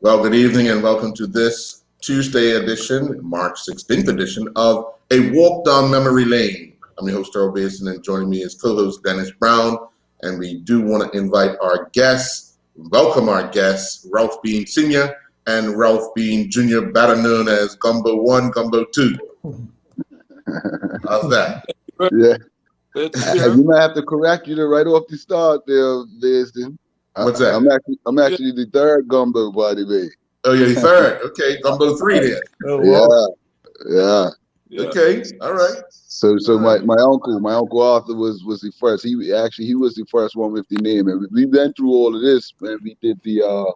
Well, good evening and welcome to this Tuesday edition, March 16th edition of A Walk Down Memory Lane. I'm your host, Earl Basin, and joining me is co-host Dennis Brown. And we do want to invite our guests, welcome our guests, Ralph Bean Sr. and Ralph Bean Jr., better known as Gumbo 1, Gumbo 2. How's that? Yeah. You might have to correct you right off the start there, Basin. What's that? I'm actually the third Gumbo, by the way. Oh, you're the third. Okay, Gumbo 3 then. Oh, yeah. Okay, all right. So all right. My uncle Arthur was the first. He was the first one with the name, and we went through all of this, man. We did the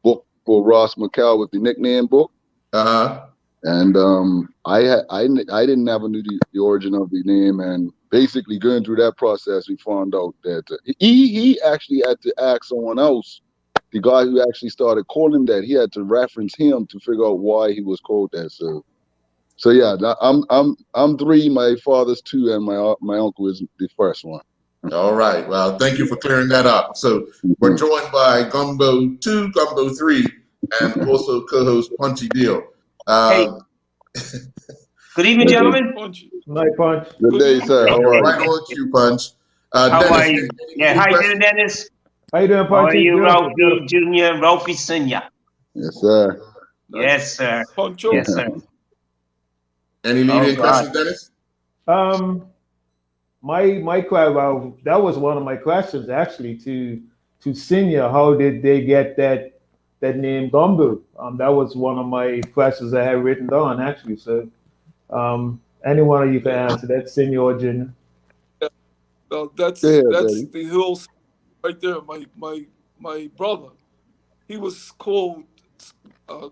book for Ross McCall with the nickname book. And I didn't never knew the origin of the name, and basically going through that process, we found out that he actually had to ask someone else, the guy who actually started calling him that. He had to reference him to figure out why he was called that. So yeah, I'm 3, my father's 2, and my uncle is the first one. All right. Well, thank you for clearing that up. So we're joined by Gumbo 2, Gumbo 3, and also co-host Punchy Deal. Hey. Good evening, gentlemen. Night, Punch. Good day, sir. How are you? Right on cue, Punch. How Dennis, are you? Yeah, how you doing, Dennis? How you doing, Punch? How are you, Ralphie Jr., Ralphie Sr.? Yes, sir. Yes, sir. Yes, sir. Any leading questions, Dennis? My well, that was one of my questions actually to Senior. How did they get that name Gumbo? That was one of my questions I had written down actually. So, any one of you can answer that, Senior or Junior. Well, that's the hills right there. My brother, he was called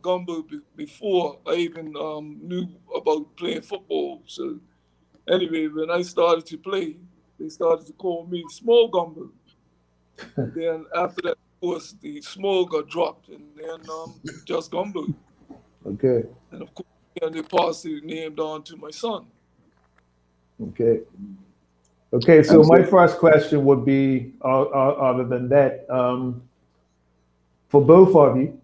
Gumbo before I even knew about playing football. So anyway, when I started to play, they started to call me Small Gumbo. And then after that, of course, the small got dropped, and then just Gumbo. Okay. And of course, and they passed the name down to my son. Okay. Okay, so my first question would be, other than that, for both of you,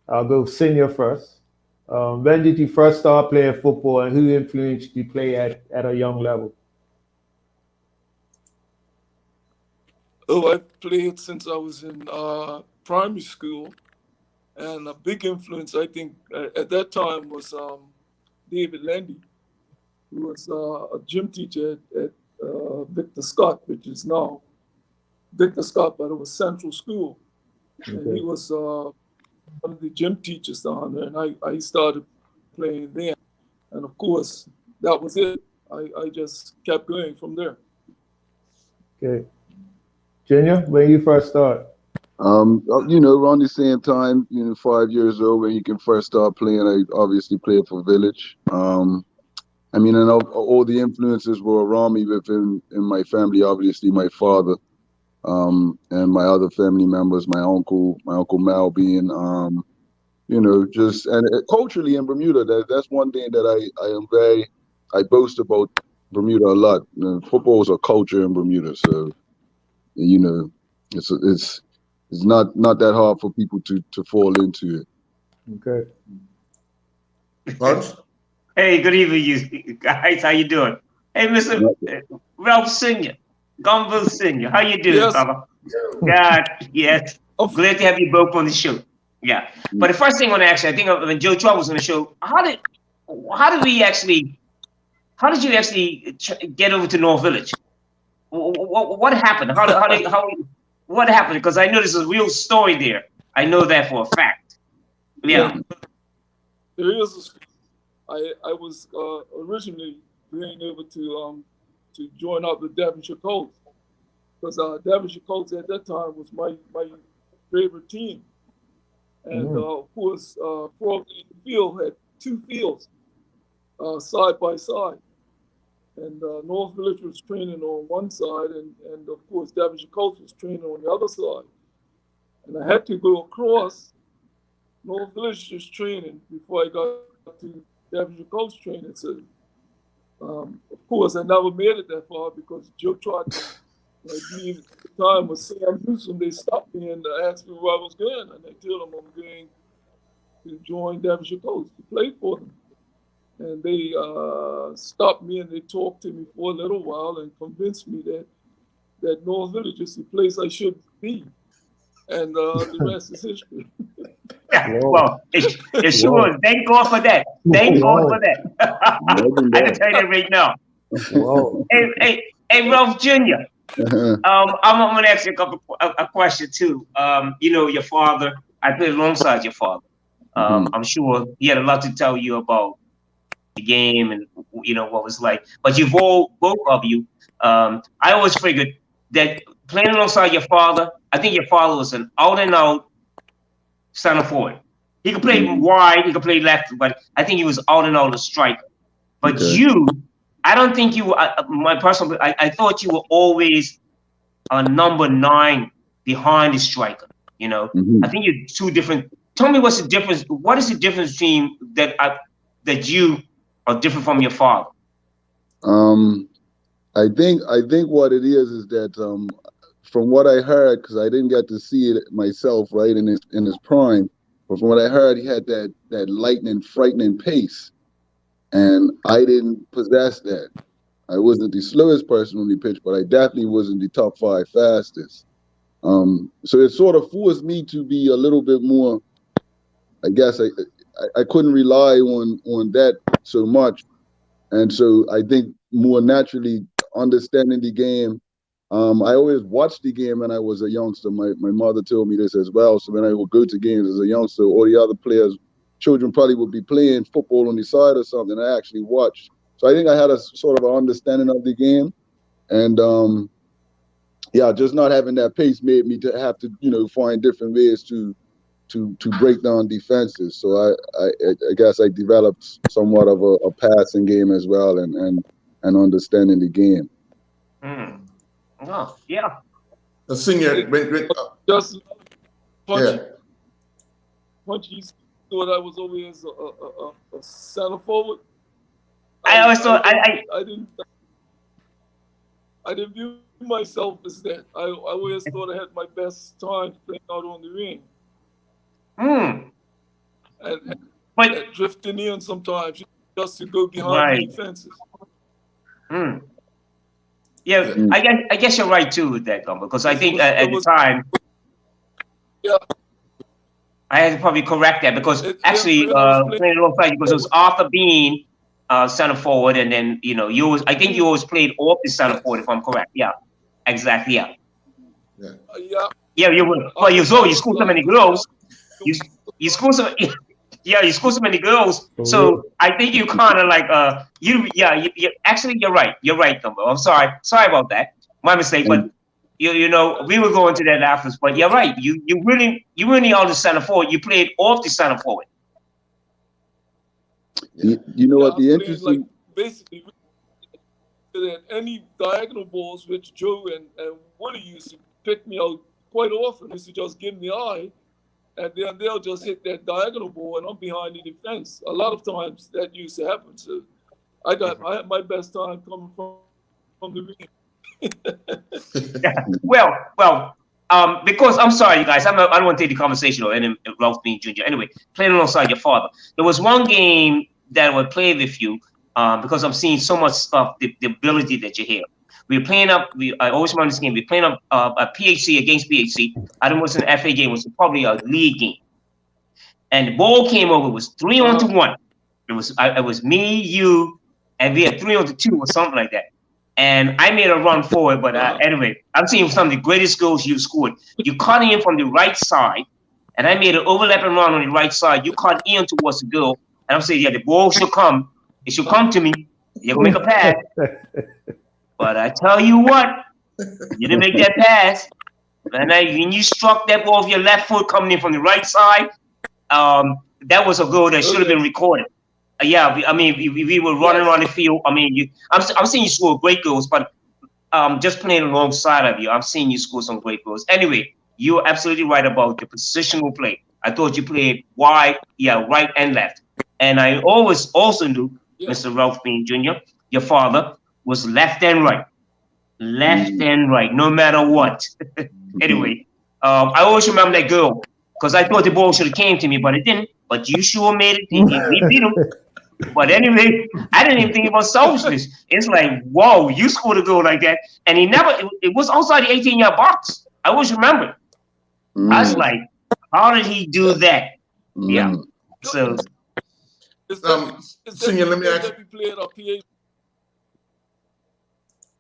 I'll go Senior first. When did you first start playing football, and who influenced you play at a young level? Oh, I played since I was in primary school, and a big influence, I think, at that time was David Landy, who was a gym teacher at Victor Scott, which is now Victor Scott, but it was Central School. Okay. And he was one of the gym teachers down there, and I started playing then. And of course, that was it. I just kept going from there. Okay. Junior, when you first start? Around the same time, 5 years old when you can first start playing. I obviously played for Village. And all the influences were around me within in my family. Obviously, my father, and my other family members, my uncle Mal being, and culturally in Bermuda. That's one thing that I boast about Bermuda a lot. Football is a culture in Bermuda, so it's not that hard for people to fall into it. Okay. Punch? Hey, good evening, you guys. How you doing? Hey, Mr. Ralph Sr., Gumbo Sr., how you doing, brother? God, yes. Glad to have you both on the show. Yeah. But the first thing I want to ask you, I think when Joe Trump was on the show, how did you actually get over to North Village? What happened? What happened? Because I know this is a real story there. I know that for a fact. Yeah. There is. I was originally going over to join up with Devonshire Colts, because Devonshire Colts at that time was my favorite team. And of course, Frog Field had 2 fields side by side. And North Village was training on one side, and of course, Devonshire Colts was training on the other side. And I had to go across North Village's training before I got to Devonshire Colts training. So, of course, I never made it that far because Joe Trott I believe at the time was Sam Houston. They stopped me and asked me where I was going, and I told them I'm going to join Devonshire Colts to play for them. And they stopped me and they talked to me for a little while and convinced me that North Village is the place I should be. And the rest is history. Yeah, well, it sure is. Thank God for that. Thank God for that. I can tell you that right now. Hey, Ralph Jr. I'm going to ask you a question too. You know, your father, I played alongside your father. I'm sure he had a lot to tell you about the game and, you know, what it was like. But both of you, I always figured that playing alongside your father, I think your father was an out and out center forward. He could play wide, he could play left, but I think he was out and out a striker. But you, I don't think you were, my personal, I thought you were always a number 9 behind the striker. You know, I think you're two different. Tell me what's the difference. What is the difference between that you are different from your father? I think what it is that from what I heard, because I didn't get to see it myself, right, in his prime, but from what I heard, he had that lightning, frightening pace, and I didn't possess that. I wasn't the slowest person on the pitch, but I definitely wasn't the top 5 fastest. So it sort of forced me to be a little bit more. I guess I couldn't rely on that so much, and so I think more naturally understanding the game. I always watched the game when I was a youngster. My mother told me this as well. So when I would go to games as a youngster, all the other children probably would be playing football on the side or something. I actually watched. So I think I had a sort of an understanding of the game, and just not having that pace made me to have to, you know, find different ways to break down defenses. So I guess I developed somewhat of a passing game as well, and understanding the game. Oh, yeah. The senior, just punchy. Punchy thought I was always a center forward. I always thought I didn't view myself as that. I always thought I had my best time playing out on the ring. And drifting in sometimes just to go behind the defenses. Yeah, I guess you're right too with that, Gumbo, because I think at the time, I had to probably correct that because playing alongside you, because it was Arthur Bean, center forward, and then you always played off the center forward, if I'm correct. Yeah, exactly. Yeah, you were. Well, you scored so many goals. You scored so. Yeah, you scored so many goals. So I think you kind of like actually you're right. You're right, Gumbo. I'm sorry about that. My mistake. But you know, we will go into that afterwards. But you're right. You really are the center forward. You played off the center forward. You know what the interesting, like, basically that any diagonal balls which Joe and Woody used to pick me out quite often, used to just give me the eye. And then they'll just hit that diagonal ball, and I'm behind the defense. A lot of times that used to happen. So I had my best time coming from the ring. Well, because I'm sorry, you guys, I don't want to take the conversation or any Ralph Bean Jr. Anyway, playing alongside your father, there was one game that I would play with you because I'm seeing so much stuff, the ability that you have. We were playing up. I always remember this game. We were playing up a PHC against PHC. I don't know what's an FA game. It was probably a league game. And the ball came over. It was 3-on-1. It was me, you, and we had 3-on-2 or something like that. And I made a run forward. But anyway, I'm seeing some of the greatest goals you scored. You cut in from the right side, and I made an overlapping run on the right side. You cut in towards the goal, and I'm saying, yeah, the ball should come. It should come to me. You're gonna make a pass. But I tell you what, you didn't make that pass. And when you struck that ball with your left foot coming in from the right side, that was a goal that should have been recorded. I mean, we were running around the field. I mean, I'm seeing you score great goals, but just playing alongside of you, I'm seeing you score some great goals. Anyway, you're absolutely right about your positional play. I thought you played wide, right and left. And I always also knew, Mr. Ralph Bean Jr., your father, was left and right. left and right, no matter what. Anyway, I always remember that girl because I thought the ball should have came to me, but it didn't. But you sure made it. We beat him. But anyway, I didn't even think about selfishness. It's like, whoa, you scored a goal like that. And he never, it was outside the 18-yard box. I always remember. I was like, how did he do that? Yeah. So, Senior, let me ask you.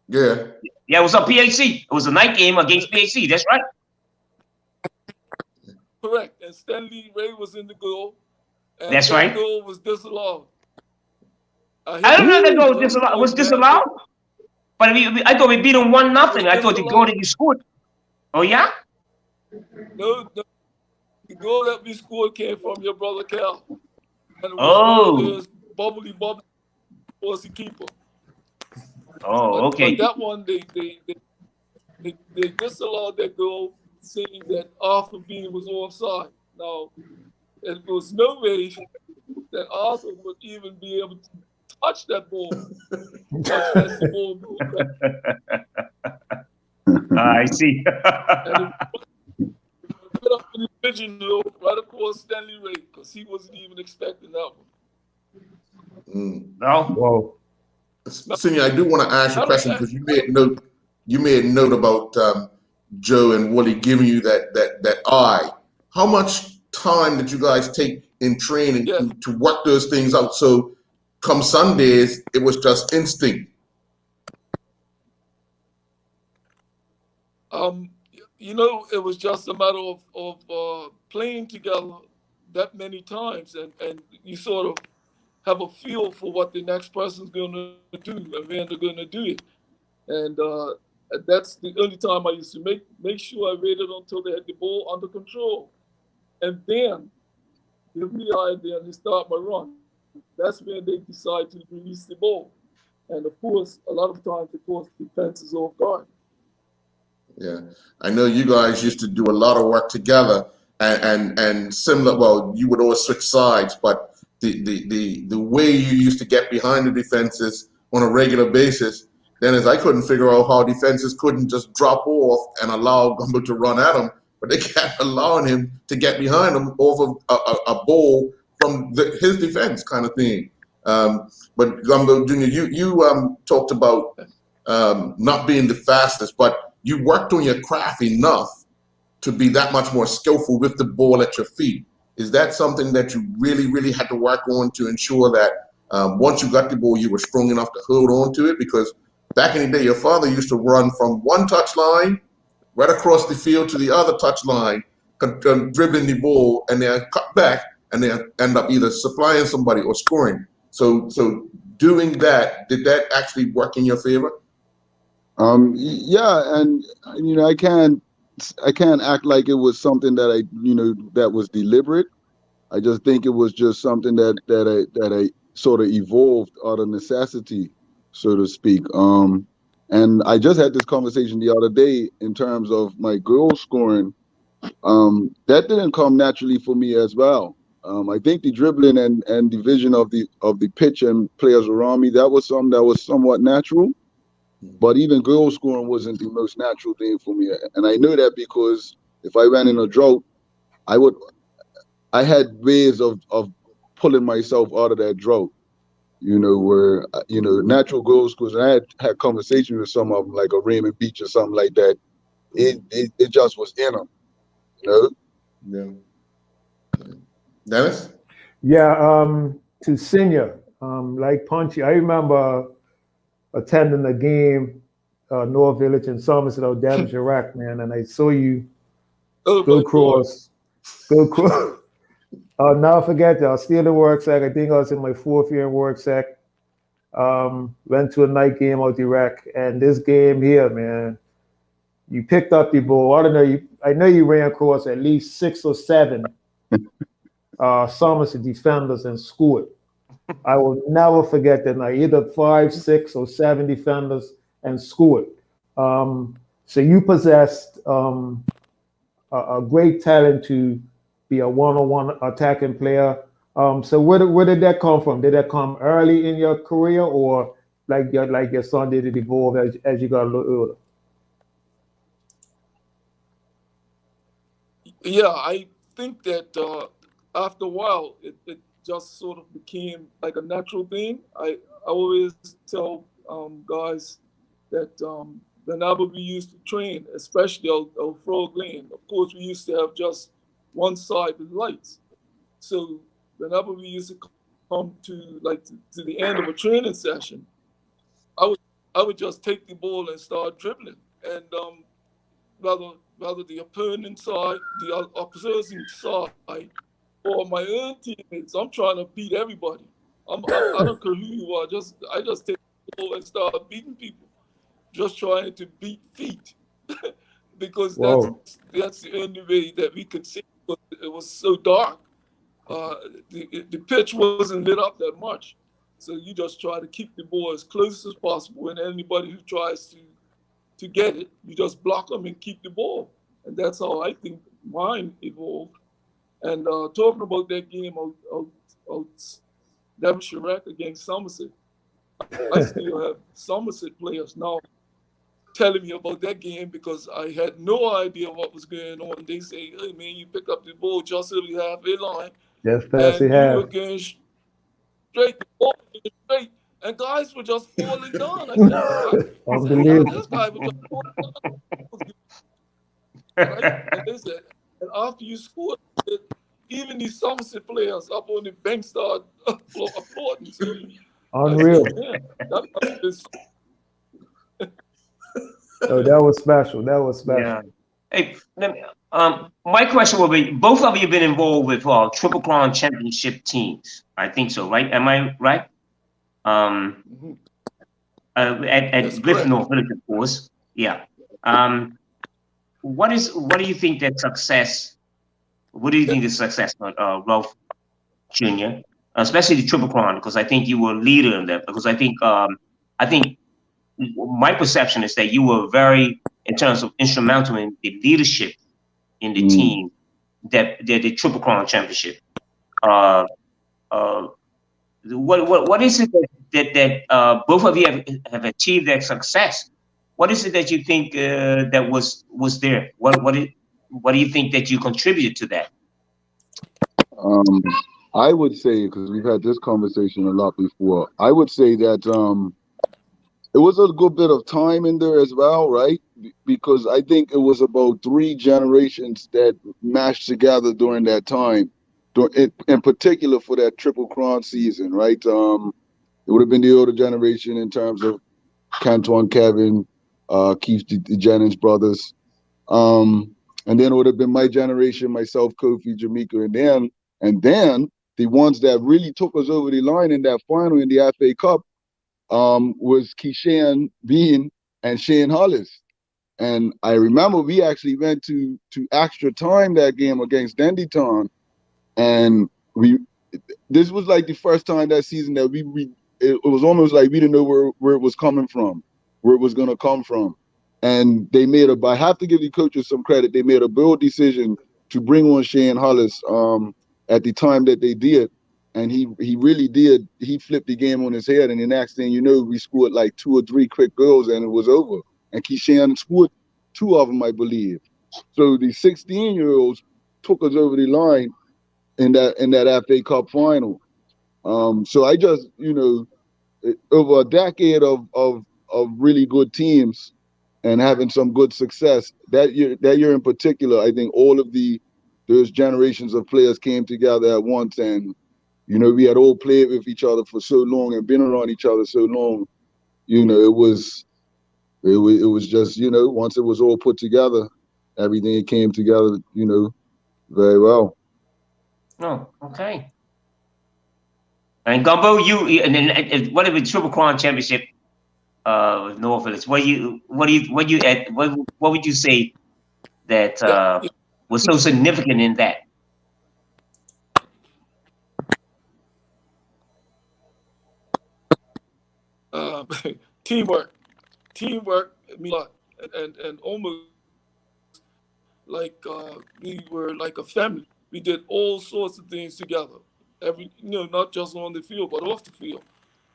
Yeah. Yeah, it was a PHC. It was a night game against PHC. That's right. Correct. And Stanley Ray was in the goal. And that's right. The goal was disallowed. I don't know if that goal was disallowed. But I thought we beat him 1-0. I thought the goal that you scored. Oh, yeah? No, the goal that we scored came from your brother Cal. And it was bubbly was the keeper. Oh, okay. But that one, they disallowed that goal, saying that Arthur B was offside. Now, there was no way that Arthur would even be able to touch that ball. I see. And it up in the pigeon right across Stanley Ray because he wasn't even expecting that one. No. Whoa. Senior, I do want to ask you a question because you made note about Joe and Wooly giving you that eye. How much time did you guys take in training to work those things out? So come Sundays, it was just instinct. It was just a matter of playing together that many times, and you sort of have a feel for what the next person's going to do and when they're going to do it. And that's the only time I used to make sure I waited until they had the ball under control. And then give me the idea and start my run. That's when they decide to release the ball. And of course, a lot of times, defense is off guard. Yeah, I know you guys used to do a lot of work together and similar. Well, you would always switch sides, but the way you used to get behind the defenses on a regular basis, Dennis, I couldn't figure out how defenses couldn't just drop off and allow Gumbo to run at him, but they kept allowing him to get behind him off of a ball from his defense kind of thing. But Gumbo Jr., you talked about not being the fastest, but you worked on your craft enough to be that much more skillful with the ball at your feet. Is that something that you really, really had to work on to ensure that once you got the ball, you were strong enough to hold on to it? Because back in the day, your father used to run from one touch line right across the field to the other touch line, dribbling the ball, and then cut back, and then end up either supplying somebody or scoring. So doing that, did that actually work in your favor? Yeah, and I can't act like it was something that that was deliberate. I just think it was just something that I sort of evolved out of necessity, so to speak. And I just had this conversation the other day in terms of my goal scoring. That didn't come naturally for me as well. I think the dribbling and the vision of the pitch and players around me, that was something that was somewhat natural. But even goal scoring wasn't the most natural thing for me. And I know that because if I ran in a drought, I had ways of pulling myself out of that drought, where, natural goal scorers. And I had conversations with some of them, like a Raymond Beach or something like that. It just was in them, Yeah. Dennis? Yeah, to Senior, like Punchy, I remember attending a game, North Village in Somerset, Devonshire Rack, man, and I saw you go cross. I'll never forget that. I was still in work sack. I think I was in my 4th year in work sack. Went to a night game out the rack, and this game here, man, you picked up the ball. I know you ran across at least 6 or 7 Somerset defenders and scored. I will never forget that night. Either 5, 6, or 7 defenders and scored. So you possessed a great talent to be a one-on-one attacking player. So where did that come from? Did that come early in your career, or like your son did it evolve as you got a little older? Yeah, I think that after a while, it just sort of became like a natural thing. I always tell guys that whenever we used to train, especially our frog lane, of course, we used to have just one side with lights. So whenever we used to come to to the end of a training session, I would I would just take the ball and start dribbling, and whether the opponent side, the opposing side, or my own teammates, I'm trying to beat everybody. I don't care who you are. I just take the ball and start beating people, just trying to beat feet, because Whoa. that's the only way that we could see. It was so dark. Uh, the pitch wasn't lit up that much, so you just try to keep the ball as close as possible, and anybody who tries to get it, you just block them and keep the ball. And that's how I think mine evolved. And talking about that game out Devonshire Rec against Somerset, I still have Somerset players now telling me about that game because I had no idea what was going on. They say, "Hey man, you pick up the ball just over the halfway line, Yes, Patsy and you were have. going straight, the ball was straight, and guys were just falling down." I said, "What?" I said, "This Unbelievable. guy was just falling down." Right? And they said, and after you scored, even these Somerset players up on the bench started applauding. So I said, Unreal. man, that must have been Oh, that was special. That was special. Yeah. Hey, my question will be: both of you have been involved with Triple Crown Championship teams. I think so, right? Am I right? Um, Mhm. at That's Griffin correct. North Village, of course. Yeah. Um, what do you think that success? What do you think the success, Ralph Jr., especially the Triple Crown? Because I think you were a leader in that. Because I think my perception is that you were very, in terms of instrumental in the leadership in the Mm. team that the Triple Crown Championship. Uh, uh, what is it that both of you have achieved that success? What is it that you think that was there? What do you think that you contributed to that? Um, I would say, because we've had this conversation a lot before, I would say that it was a good bit of time in there as well, right? Because I think it was about three generations that mashed together during that time, in particular for that Triple Crown season, right? It would have been the older generation in terms of Canton, Kevin, Keith, the Jennings brothers. Um, and then it would have been my generation, myself, Kofi, Jamaica, and then the ones that really took us over the line in that final in the FA Cup was Keishan Bean and Shane Hollis. And I remember we actually went to extra time that game against Dendytown, and we this was like the first time that season that it was almost like we didn't know where it was coming from, where it was gonna come from. And they made a I have to give the coaches some credit. They made a bold decision to bring on Shane Hollis at the time that they did. And he really did. He flipped the game on his head. And the next thing you know, we scored like two or three quick goals and it was over. And Keishan scored two of them, I believe. So the 16-year-olds took us over the line in that FA Cup final. So I just, over a decade of really good teams and having some good success, that year in particular, I think all of those generations of players came together at once, and we had all played with each other for so long and been around each other so long. It was just, once it was all put together, everything came together, very well. Oh, okay. And Gumbo, and then what if the Triple Crown Championship with North Village? What would you say that Yeah. was so significant in that? Uh, teamwork, I mean, a lot, and almost like we were like a family. We did all sorts of things together. Not just on the field, but off the field.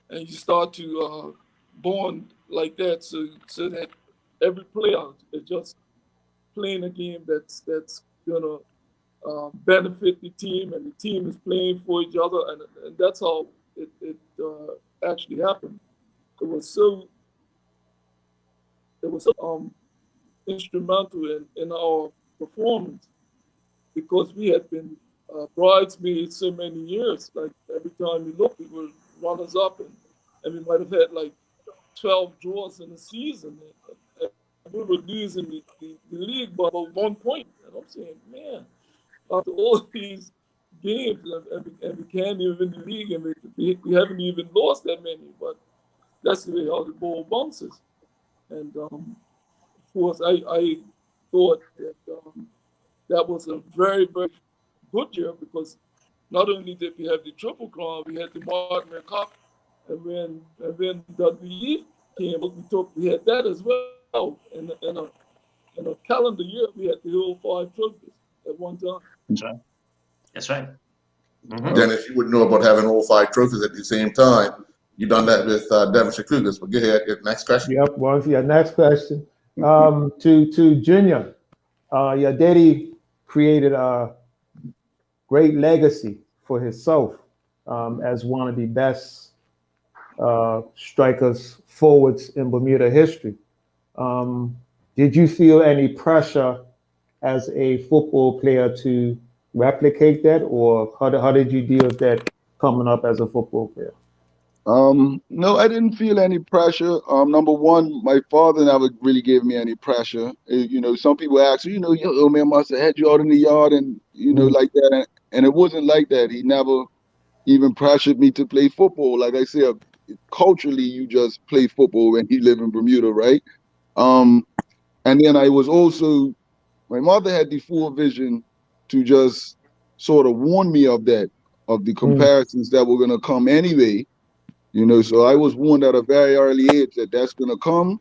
And you start to born like that, so that every player is just playing a game that's gonna benefit the team, and the team is playing for each other, and that's how it actually happened. It was so instrumental in our performance because we had been bridesmaids so many years. Like every time we looked, we were runners up, and we might have had like 12 draws in a season. And we were losing the league by about 1 point. And I'm saying, man, after all these games, and we can't even win the league, and we haven't even lost that many. But that's the way how the ball bounces. And of course, I thought that that was a very, very good year because not only did we have the Triple Crown, we had the Martin Cup, and when WE came, we had that as well. In a calendar year, we had the whole 5 trophies at one time. That's right. That's right. Mm-hmm. Dennis, you wouldn't know about having all 5 trophies at the same time. You done that with Devonshire Cougars. But go ahead. Next question. Yep. Well, yeah. Next question. To Junior, your daddy created a great legacy for himself as one of the best strikers forwards in Bermuda history. Did you feel any pressure as a football player to replicate that, or how did you deal with that coming up as a football player? No, I didn't feel any pressure. Number one, my father never really gave me any pressure. Some people ask, yo, man must have had you out in the yard and, like that. And it wasn't like that. He never even pressured me to play football. Like I said, culturally, you just play football when you live in Bermuda, right? And then I was also, my mother had the full vision to just sort of warn me of the comparisons that were going to come anyway. So I was warned at a very early age that that's going to come.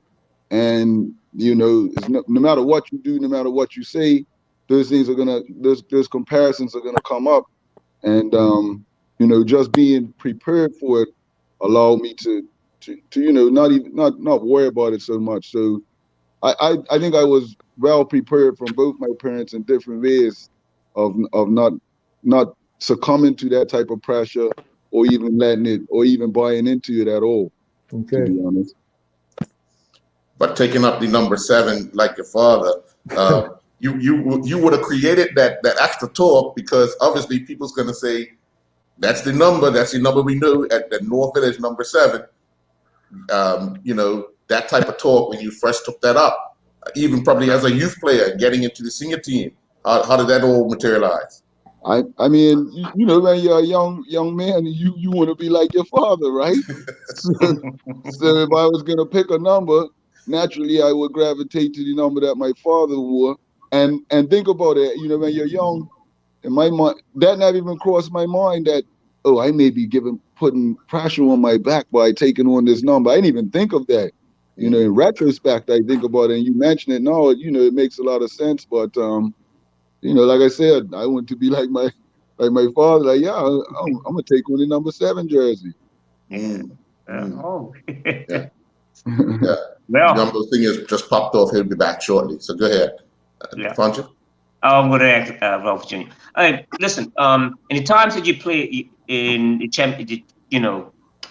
And, it's no matter what you do, no matter what you say, those things are going to, those comparisons are going to come up. And, just being prepared for it allowed me to not worry about it so much. So I think I was well prepared from both my parents in different ways of not succumbing to that type of pressure or even letting it or even buying into it at all, to be honest. But taking up the number 7 like your father, you would have created that extra talk because obviously people's going to say, that's the number we know at the North Village, number 7. That type of talk when you first took that up, even probably as a youth player getting into the senior team, how did that all materialize? I mean, when you're a young man, you want to be like your father, right? so if I was gonna pick a number, naturally I would gravitate to the number that my father wore. And think about it, when you're young, in my mind, that never even crossed my mind that, oh, I may be putting pressure on my back by taking on this number. I didn't even think of that. In retrospect, I think about it, and you mention it now, it makes a lot of sense. But like I said, I want to be like my father. Like, yeah, I'm gonna take on the number 7 jersey. Oh. Yeah. Well, number thing is just popped off. He'll be back shortly. So go ahead, Funcher. I'm going to ask Ralph Jr. Listen, in the times that you played in the championship,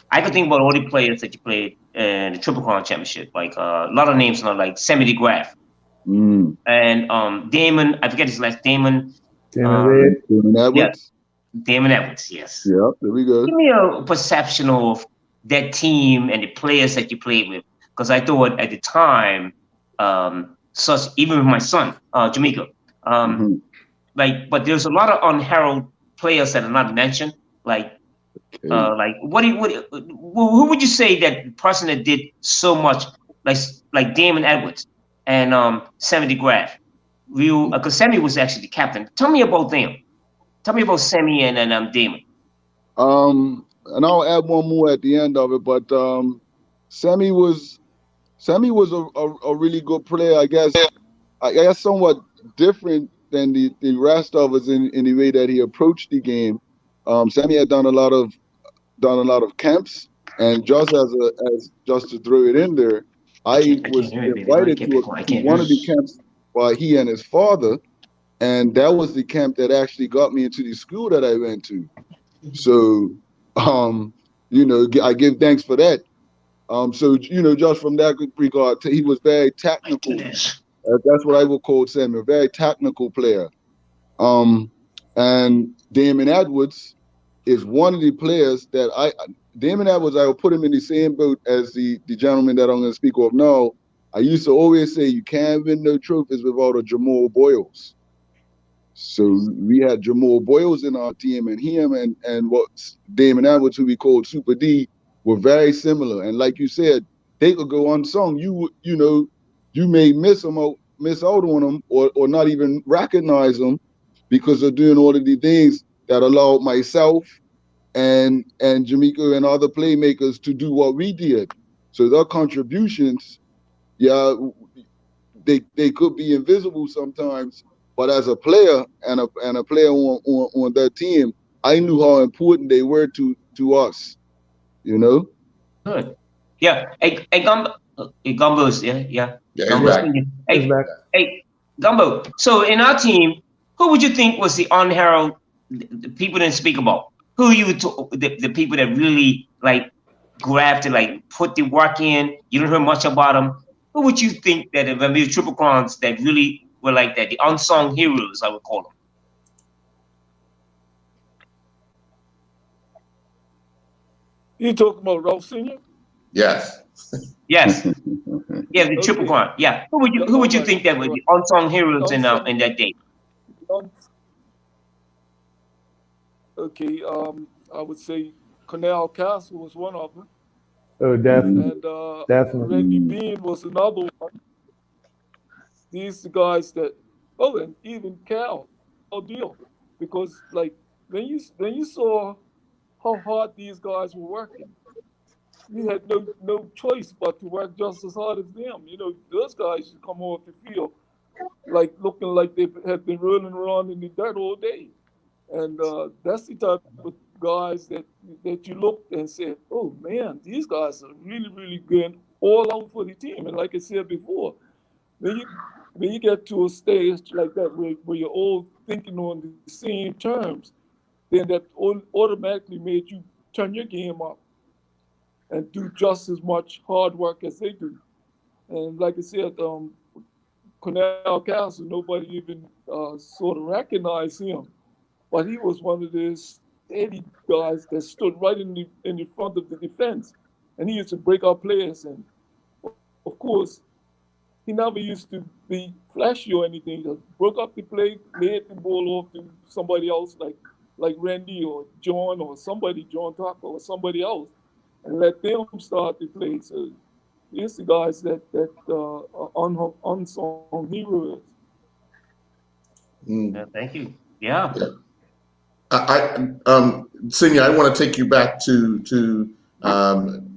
I could think about all the players that you played in the Triple Crown Championship, like a lot of names, like Sammy DeGraff. And Damon, I forget his last Damon. Damon Edwards. Yes, Damon Edwards, yes. Yep, there we go. Give me a perception of that team and the players that you played with. Because I thought at the time, even with my son, Jamaica, but there's a lot of unheralded players that are not mentioned. Who would you say that person that did so much, like Damon Edwards and Sammy DeGraff? Because Sammy was actually the captain. Tell me about them. Tell me about Sammy and Damon. And I'll add one more at the end of it. But Sammy was a really good player. I guess somewhat different than the rest of us in the way that he approached the game. Sammy had done a lot of camps, And just to throw it in there, I I can't was hear it, baby. Go ahead, invited get back on. I to can't hear one of it. the camps by he and his father, and that was the camp that actually got me into the school that I went to. So, I give thanks for that. So just from that regard, he was very My technical. goodness. That's what I would call Samuel, a very technical player. And Damon Edwards is one of the players that Damon Edwards, I will put him in the same boat as the gentleman that I'm going to speak of now. I used to always say you can't win no trophies without a Jamal Boyles. So we had Jamal Boyles in our team, and him and what Damon Edwards, who we called Super D, were very similar. And like you said, they could go unsung. You may miss out on them, or not even recognize them because they're doing all of the things that allowed myself and Jamaica and other playmakers to do what we did. So their contributions, yeah, they could be invisible sometimes, but as a player and a player on that team, I knew how important they were to us. You know. Good. Yeah. Gumbo's, yeah. Yeah, he's Gumbo's back. thinking. He's back. Hey, Gumbo. So in our team, who would you think was the unheralded, the people didn't speak about? Who you the people that really like grafted, like put the work in? You don't hear much about them. Who would you think that if the Triple Crowns that really were like that, the unsung heroes, I would call them? You talking about Ralph Senior? Yes. Yes. Yeah, the Triple Okay. Crown. Yeah. Yeah, Who all would you right. think that All were right. the unsung heroes Unsung. in that day? Okay. I would say Cornell Castle was one of them, Oh, definitely. and Definitely. Randy Bean was another one. These the guys that. Oh, and even Cal Deal, because like when you saw how hard these guys were working, you had no choice but to work just as hard as them. Those guys used to come off the field like looking like they had been rolling around in the dirt all day. And that's the type of guys that you looked and said, "Oh man, these guys are really, really good all out for the team." And like I said before, when you get to a stage like that where you're all thinking on the same terms, then that automatically made you turn your game up and do just as much hard work as they do. And like I said, Cornell Castle, nobody even sort of recognized him, but he was one of the steady guys that stood right in the front of the defense, and he used to break our players. And of course, he never used to be flashy or anything. He just broke up the play, laid the ball off to somebody else, like Randy or John or somebody, John Tucker or somebody else, and let them start the play. So these the guys that are unsung heroes. Yeah, thank you. Yeah. Yeah. Senior, I want to take you back to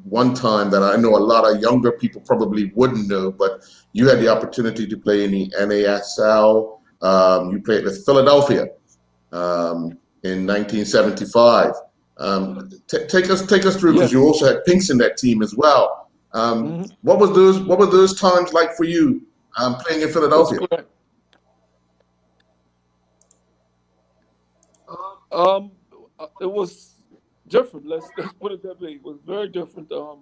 one time that I know a lot of younger people probably wouldn't know, but you had the opportunity to play in the NASL. You played with Philadelphia in 1975. Take us through, because you Yes. also had Pinks in that team as well. Mm-hmm. What was those times like for you playing in That's Philadelphia? correct. Um, it was different. Let's put it that way. It was very different. Of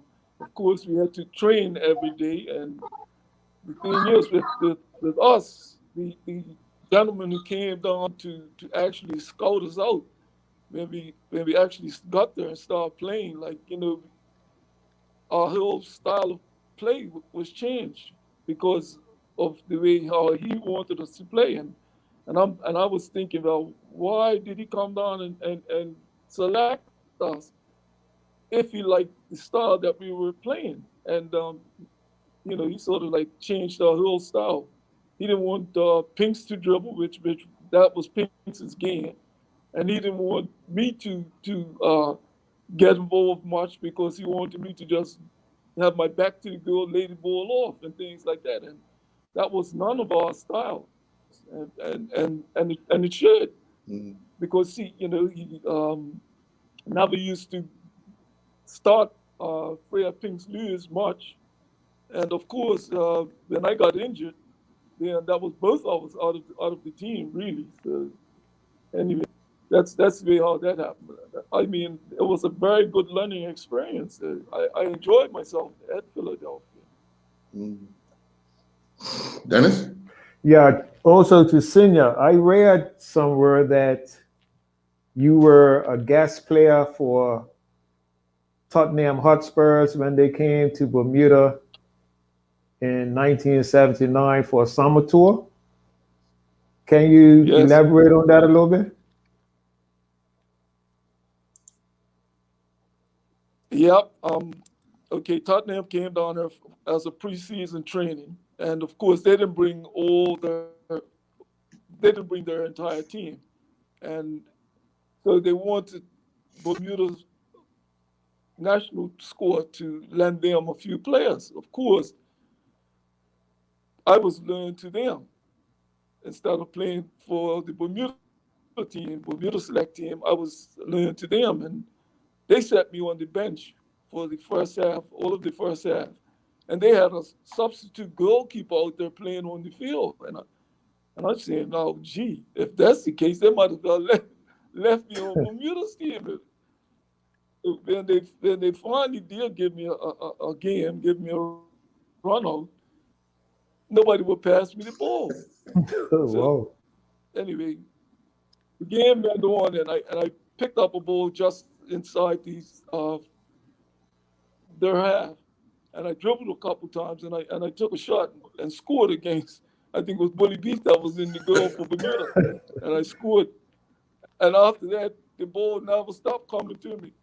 course, we had to train every day, and the thing is, with us, the gentleman who came down to actually scout us out when we actually got there and started playing, like our whole style of play was changed because of the way how he wanted us to play. And I was thinking about why did he come down and select us if he liked the style that we were playing. And he sort of like changed our whole style. He didn't want Pinks to dribble, which that was Pinks' game, and he didn't want me to get involved much because he wanted me to just have my back to the goal, lay the ball off, and things like that. And that was none of our styles, and it should, because see, he never used to start Freya Pinks lose much. And of course, when I got injured, then that was both of us out of the team, really. So anyway, that's the way how that happened. I mean, it was a very good learning experience. I enjoyed myself at Philadelphia. Dennis? Yeah, also to Senior, I read somewhere that you were a guest player for Tottenham Hotspurs when they came to Bermuda in 1979 for a summer tour. Can you Yes. elaborate on that a little bit? Yep. Okay, Tottenham came down here as a preseason training, and of course they didn't bring their entire team, and so they wanted Bermuda's national squad to lend them a few players. Of course, I was loaned to them instead of playing for the Bermuda select team. I was loaned to them, and they set me on the bench for the first half, all of the first half. And they had a substitute goalkeeper out there playing on the field. And I'm saying, oh, gee, if that's the case, they might have left me on Bermuda's team. When they finally did give me a game, give me a run out, nobody would pass me the ball. Oh, So, wow. anyway, the game went on, and I picked up a ball just inside their half, and I dribbled a couple times, and I took a shot and scored against, I think it was Bully Beef that was in the goal for Bermuda, and I scored. And after that, the ball never stopped coming to me.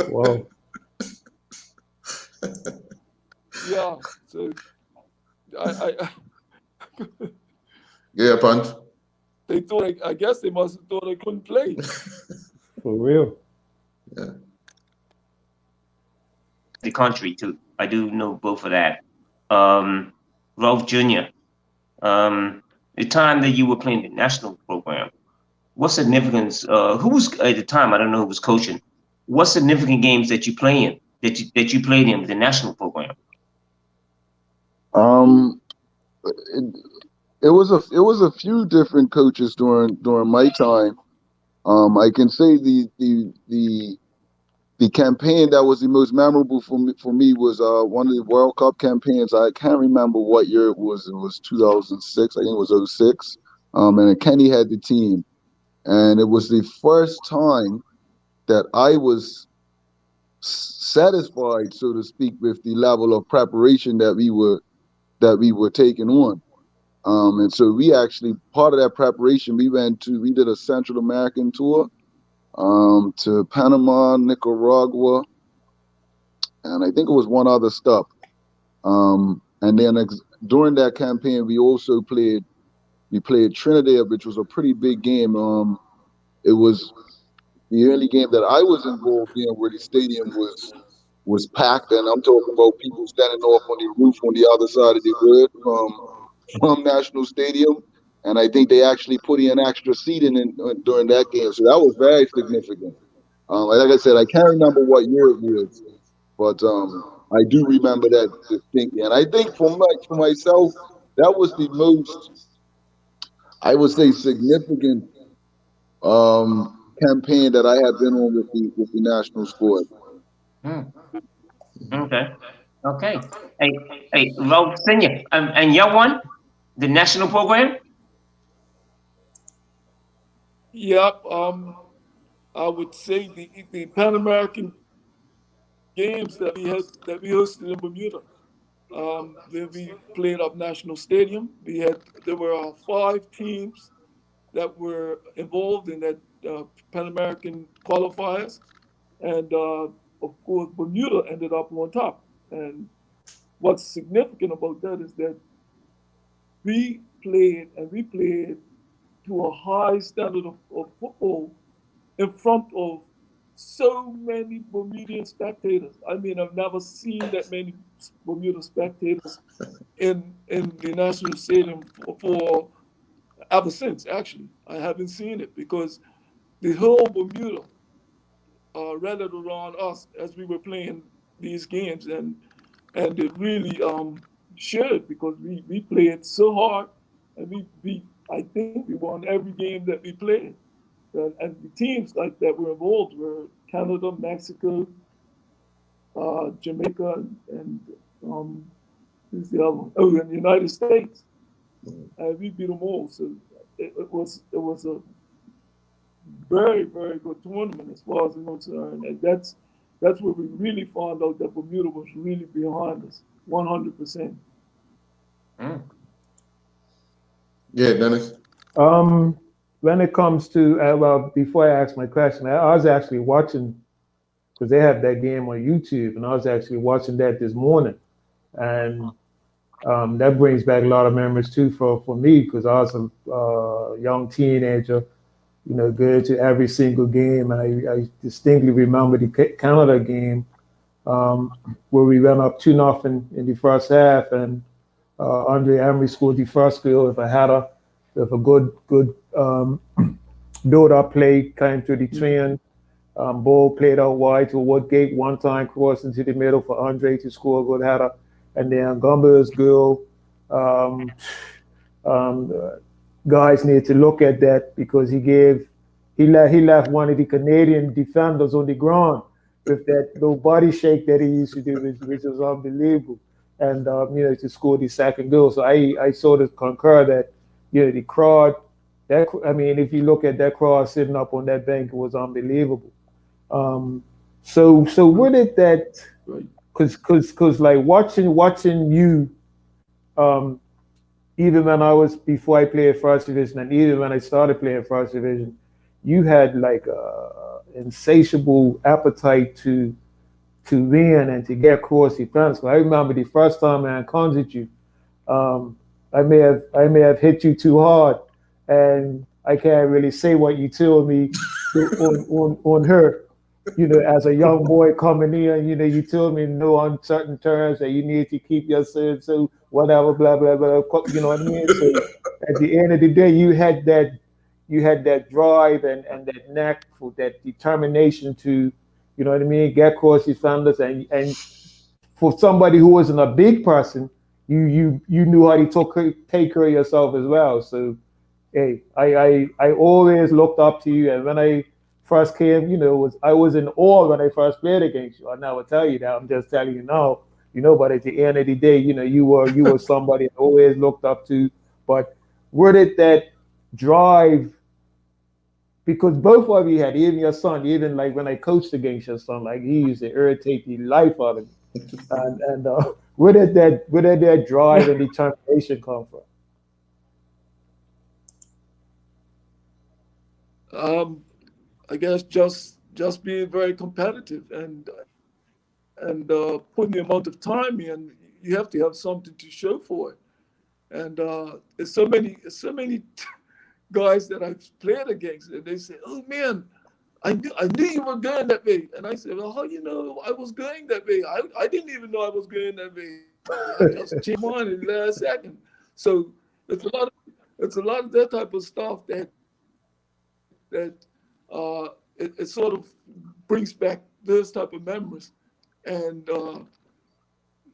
Wow. Yeah, so I Yeah, Punch. they thought I guess they must have thought I couldn't play. For real. Yeah. The country too. I do know both of that. Ralph Jr. The time that you were playing the national program, what significance? Who was at the time? I don't know who was coaching. What significant games that you played in with the national program? It was a few different coaches during my time. I can say the campaign that was the most memorable for me was one of the World Cup campaigns. I can't remember what year it was. It was 2006. I think it was 06. And Kenny had the team, and it was the first time that I was satisfied, so to speak, with the level of preparation that we were taking on. And so we actually, part of that preparation, we did a Central American tour to Panama, Nicaragua, and I think it was one other stop. And then during that campaign, we played Trinidad, which was a pretty big game. It was the only game that I was involved in where the stadium was packed, and I'm talking about people standing off on the roof on the other side of the road from National Stadium. And I think they actually put in extra seating during that game, so that was very significant. Like I said, I can't remember what year it was, but I do remember that distinctly. And I think for myself, that was the most, I would say, significant campaign that I have been on with the national squad. Okay. Okay. Hey, Ralph Senior, and your one, the national program. Yep. I would say the Pan American games that we hosted in Bermuda. When we played up National Stadium, there were 5 teams that were involved in that Pan American qualifiers, and of course Bermuda ended up on top. And what's significant about that is that we played to a high standard of football in front of so many Bermudian spectators. I mean, I've never seen that many Bermuda spectators in the National Stadium for ever since. Actually, I haven't seen it because the whole Bermuda rallied around us as we were playing these games, and it really should, because we played so hard, and I think we won every game that we played. And the teams like that were involved were Canada, Mexico, Jamaica, and who's the other one? Oh, and the United States. And we beat them all. So it was a very, very good tournament as far as I'm concerned. And that's where we really found out that Bermuda was really behind us, 100%. Yeah, Dennis. When it comes to well, before I ask my question, I was actually watching because they have that game on YouTube, and I was actually watching that this morning, and that brings back a lot of memories too for me because I was a young teenager, good to every single game. I distinctly remember the Canada game where we went up 2-0 in the first half, and Andre Emery scored the first goal with a header, with a good build-up play, came to the train. Ball played out wide to Woodgate, one time crossed into the middle for Andre to score a good header. And then Gumbo's goal, guys need to look at that because he left one of the Canadian defenders on the ground with that little body shake that he used to do, which was unbelievable. And to score the second goal. So I sort of concur that the crowd. If you look at that crowd sitting up on that bank, it was unbelievable. So what did that? Because like watching you, even when I was before I played first division, and even when I started playing first division, you had like a insatiable appetite to win and to get across the fence. I remember the first time I encountered you, I may have hit you too hard, and I can't really say what you told me on her. As a young boy coming in, you told me in no uncertain terms that you need to keep your serve, so whatever, blah blah blah. You know what I mean? So at the end of the day, you had that drive and that knack for that determination to, what I mean, get across these fenders, and for somebody who wasn't a big person, you knew how to take care of yourself as well. So hey, I always looked up to you, and when I first came, I was in awe when I first played against you. I never tell you that. I'm just telling you now, But at the end of the day, you were somebody I always looked up to. But where did that drive? Because both of you had, even your son, even like when I coached against your son, like he used to irritate the life out of me. And where did that drive and determination come from? I guess just being very competitive and putting the amount of time in. You have to have something to show for it. And there's so many guys that I've played against, and they say, "Oh man, I knew you were going that way." And I said, "Well, how you know I was going that way? I didn't even know I was going that way. I just changed mine in the last second." So it's a lot of that type of stuff that it sort of brings back those type of memories, and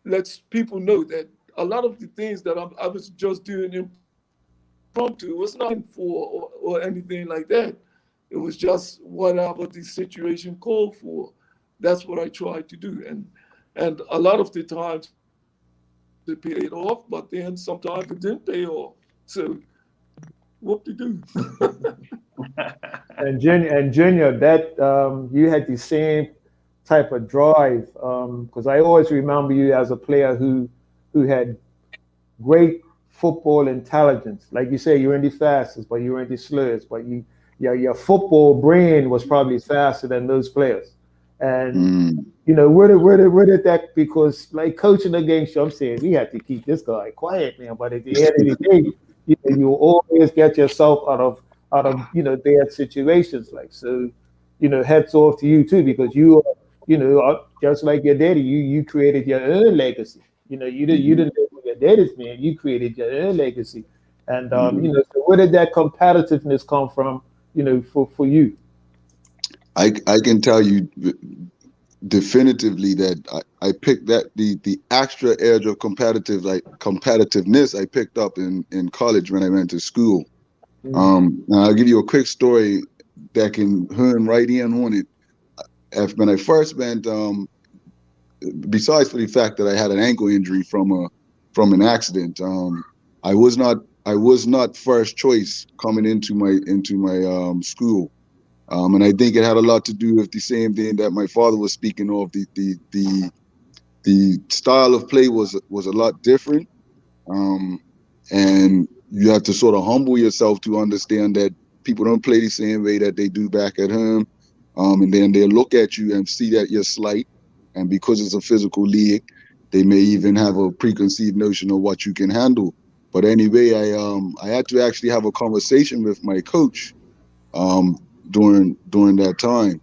lets people know that a lot of the things that I was just doing impromptu was not for or anything like that. It was just whatever the situation called for. That's what I tried to do, and a lot of the times it paid off, but then sometimes it didn't pay off. So what to do? And Junior, that you had the same type of drive, because I always remember you as a player who had great football intelligence. Like you say, you were in the fastest, but you were in the slowest. But your football brain was probably faster than those players. And where did that? Because like coaching against you, I'm saying we had to keep this guy quiet, man. But at the end of the day, you always get yourself out of bad situations. Like so, hats off to you too, because you just like your daddy, you created your own legacy. You didn't live with your daddy's, man. You created your own legacy, and so where did that competitiveness come from? For you? I can tell you definitively that I picked that the extra edge of competitiveness I picked up in college when I went to school. Now I'll give you a quick story that can hone right in on it. When I first went, besides for the fact that I had an ankle injury from an accident, I was not first choice coming into my school. And I think it had a lot to do with the same thing that my father was speaking of. The style of play was a lot different, and you have to sort of humble yourself to understand that people don't play the same way that they do back at home. And then they look at you and see that you're slight, and because it's a physical league, they may even have a preconceived notion of what you can handle. But anyway, I had to actually have a conversation with my coach um, during that time.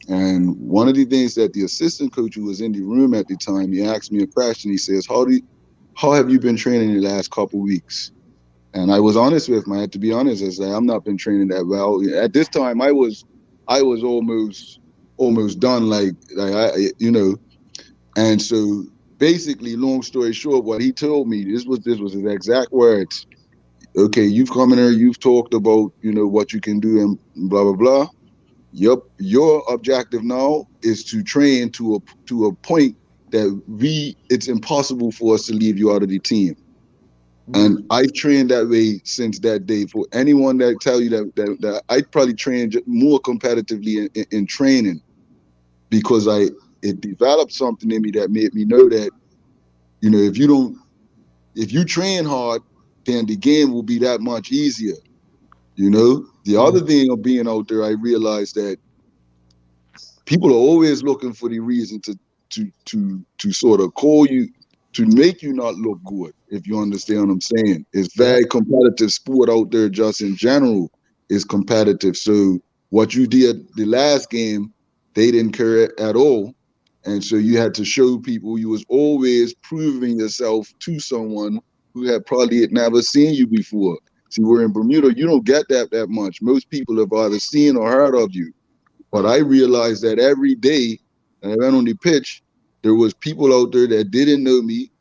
And one of the things that the assistant coach who was in the room at the time, he asked me a question. He says, how have you been training the last couple of weeks? And I was honest with him. I had to be honest. I said, I'm not been training that well. At this time, I was almost done. Like I. And so basically, long story short, what he told me, this was his exact words. Okay, you've come in here, you've talked about, what you can do and blah, blah, blah. Your objective now is to train to a point that it's impossible for us to leave you out of the team. And I've trained that way since that day. For anyone that tell you that I probably train more competitively in training, because it developed something in me that made me know that, if you train hard, then the game will be that much easier. The other thing of being out there, I realized that people are always looking for the reason to sort of call you, to make you not look good, if you understand what I'm saying. It's very competitive sport out there, just in general is competitive. So what you did the last game, they didn't care at all. And so you had to show people, you was always proving yourself to someone who had probably never seen you before. See, we're in Bermuda, you don't get that much. Most people have either seen or heard of you. But I realized that every day that I went on the pitch, there was people out there that didn't know me,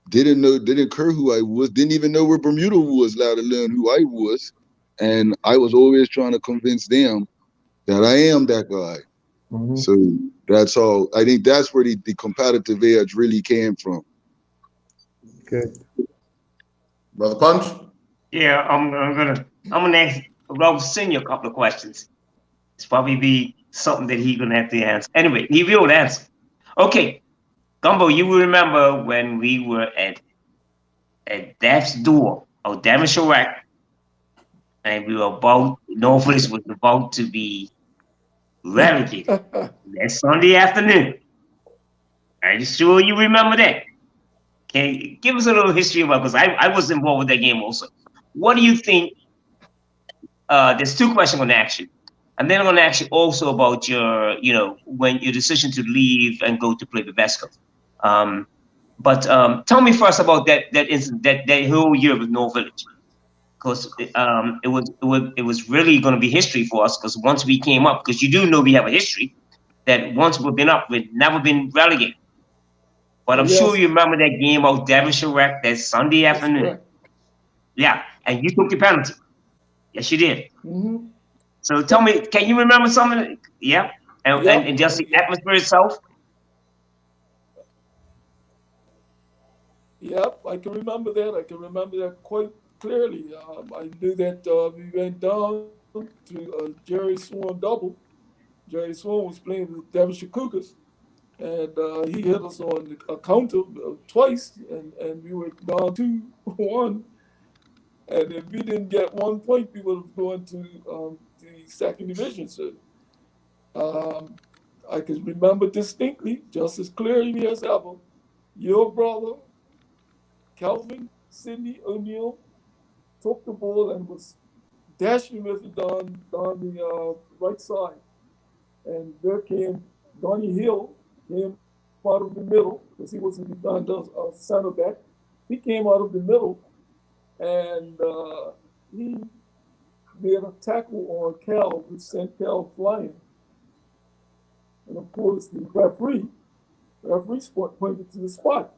didn't care who I was, didn't even know where Bermuda was, let alone who I was. And I was always trying to convince them that I am that guy. So that's all. I think that's where the competitive edge really came from. Okay. Brother Punch? Yeah, I'm gonna ask Ralph Senior a couple of questions. It's probably be something that he's gonna have to answer. Anyway, he will answer. Okay, Gumbo, you will remember when we were at death's door of Devonshire Rack, and we were about Norfolk was about to be relegated that Sunday afternoon. Are you sure you remember that? Can you give us a little history about, because I was involved with that game also. What do you think? There's two questions I'm going to ask you. And then I'm going to ask you also about when your decision to leave and go to play with Vesco. But tell me first about that incident, that whole year with North Village, because it was really going to be history for us. Because once we came up, because you do know we have a history that once we've been up, we've never been relegated. But I'm sure you remember that game out Devonshire Rec that Sunday afternoon. Yeah, and you took the penalty. Yes, you did. Mm-hmm. So tell me, can you remember something? Yeah, and just the atmosphere itself. Yep, I can remember that. I can remember that quite clearly. I knew that we went down to Jerry Swan double. Jerry Swan was playing with Devonshire Cougars, and he hit us on a counter twice, and we were down 2-1. And if we didn't get 1 point, we would have gone to the second division. So um, I can remember distinctly, just as clearly as ever, your brother, Calvin Sidney O'Neill, took the ball and was dashing with it down the right side. And there came Donnie Hill, came out of the middle, because he was a defender, center back. He came out of the middle, and he made a tackle on Cal, which sent Cal flying. And of course, the referee pointed to the spot.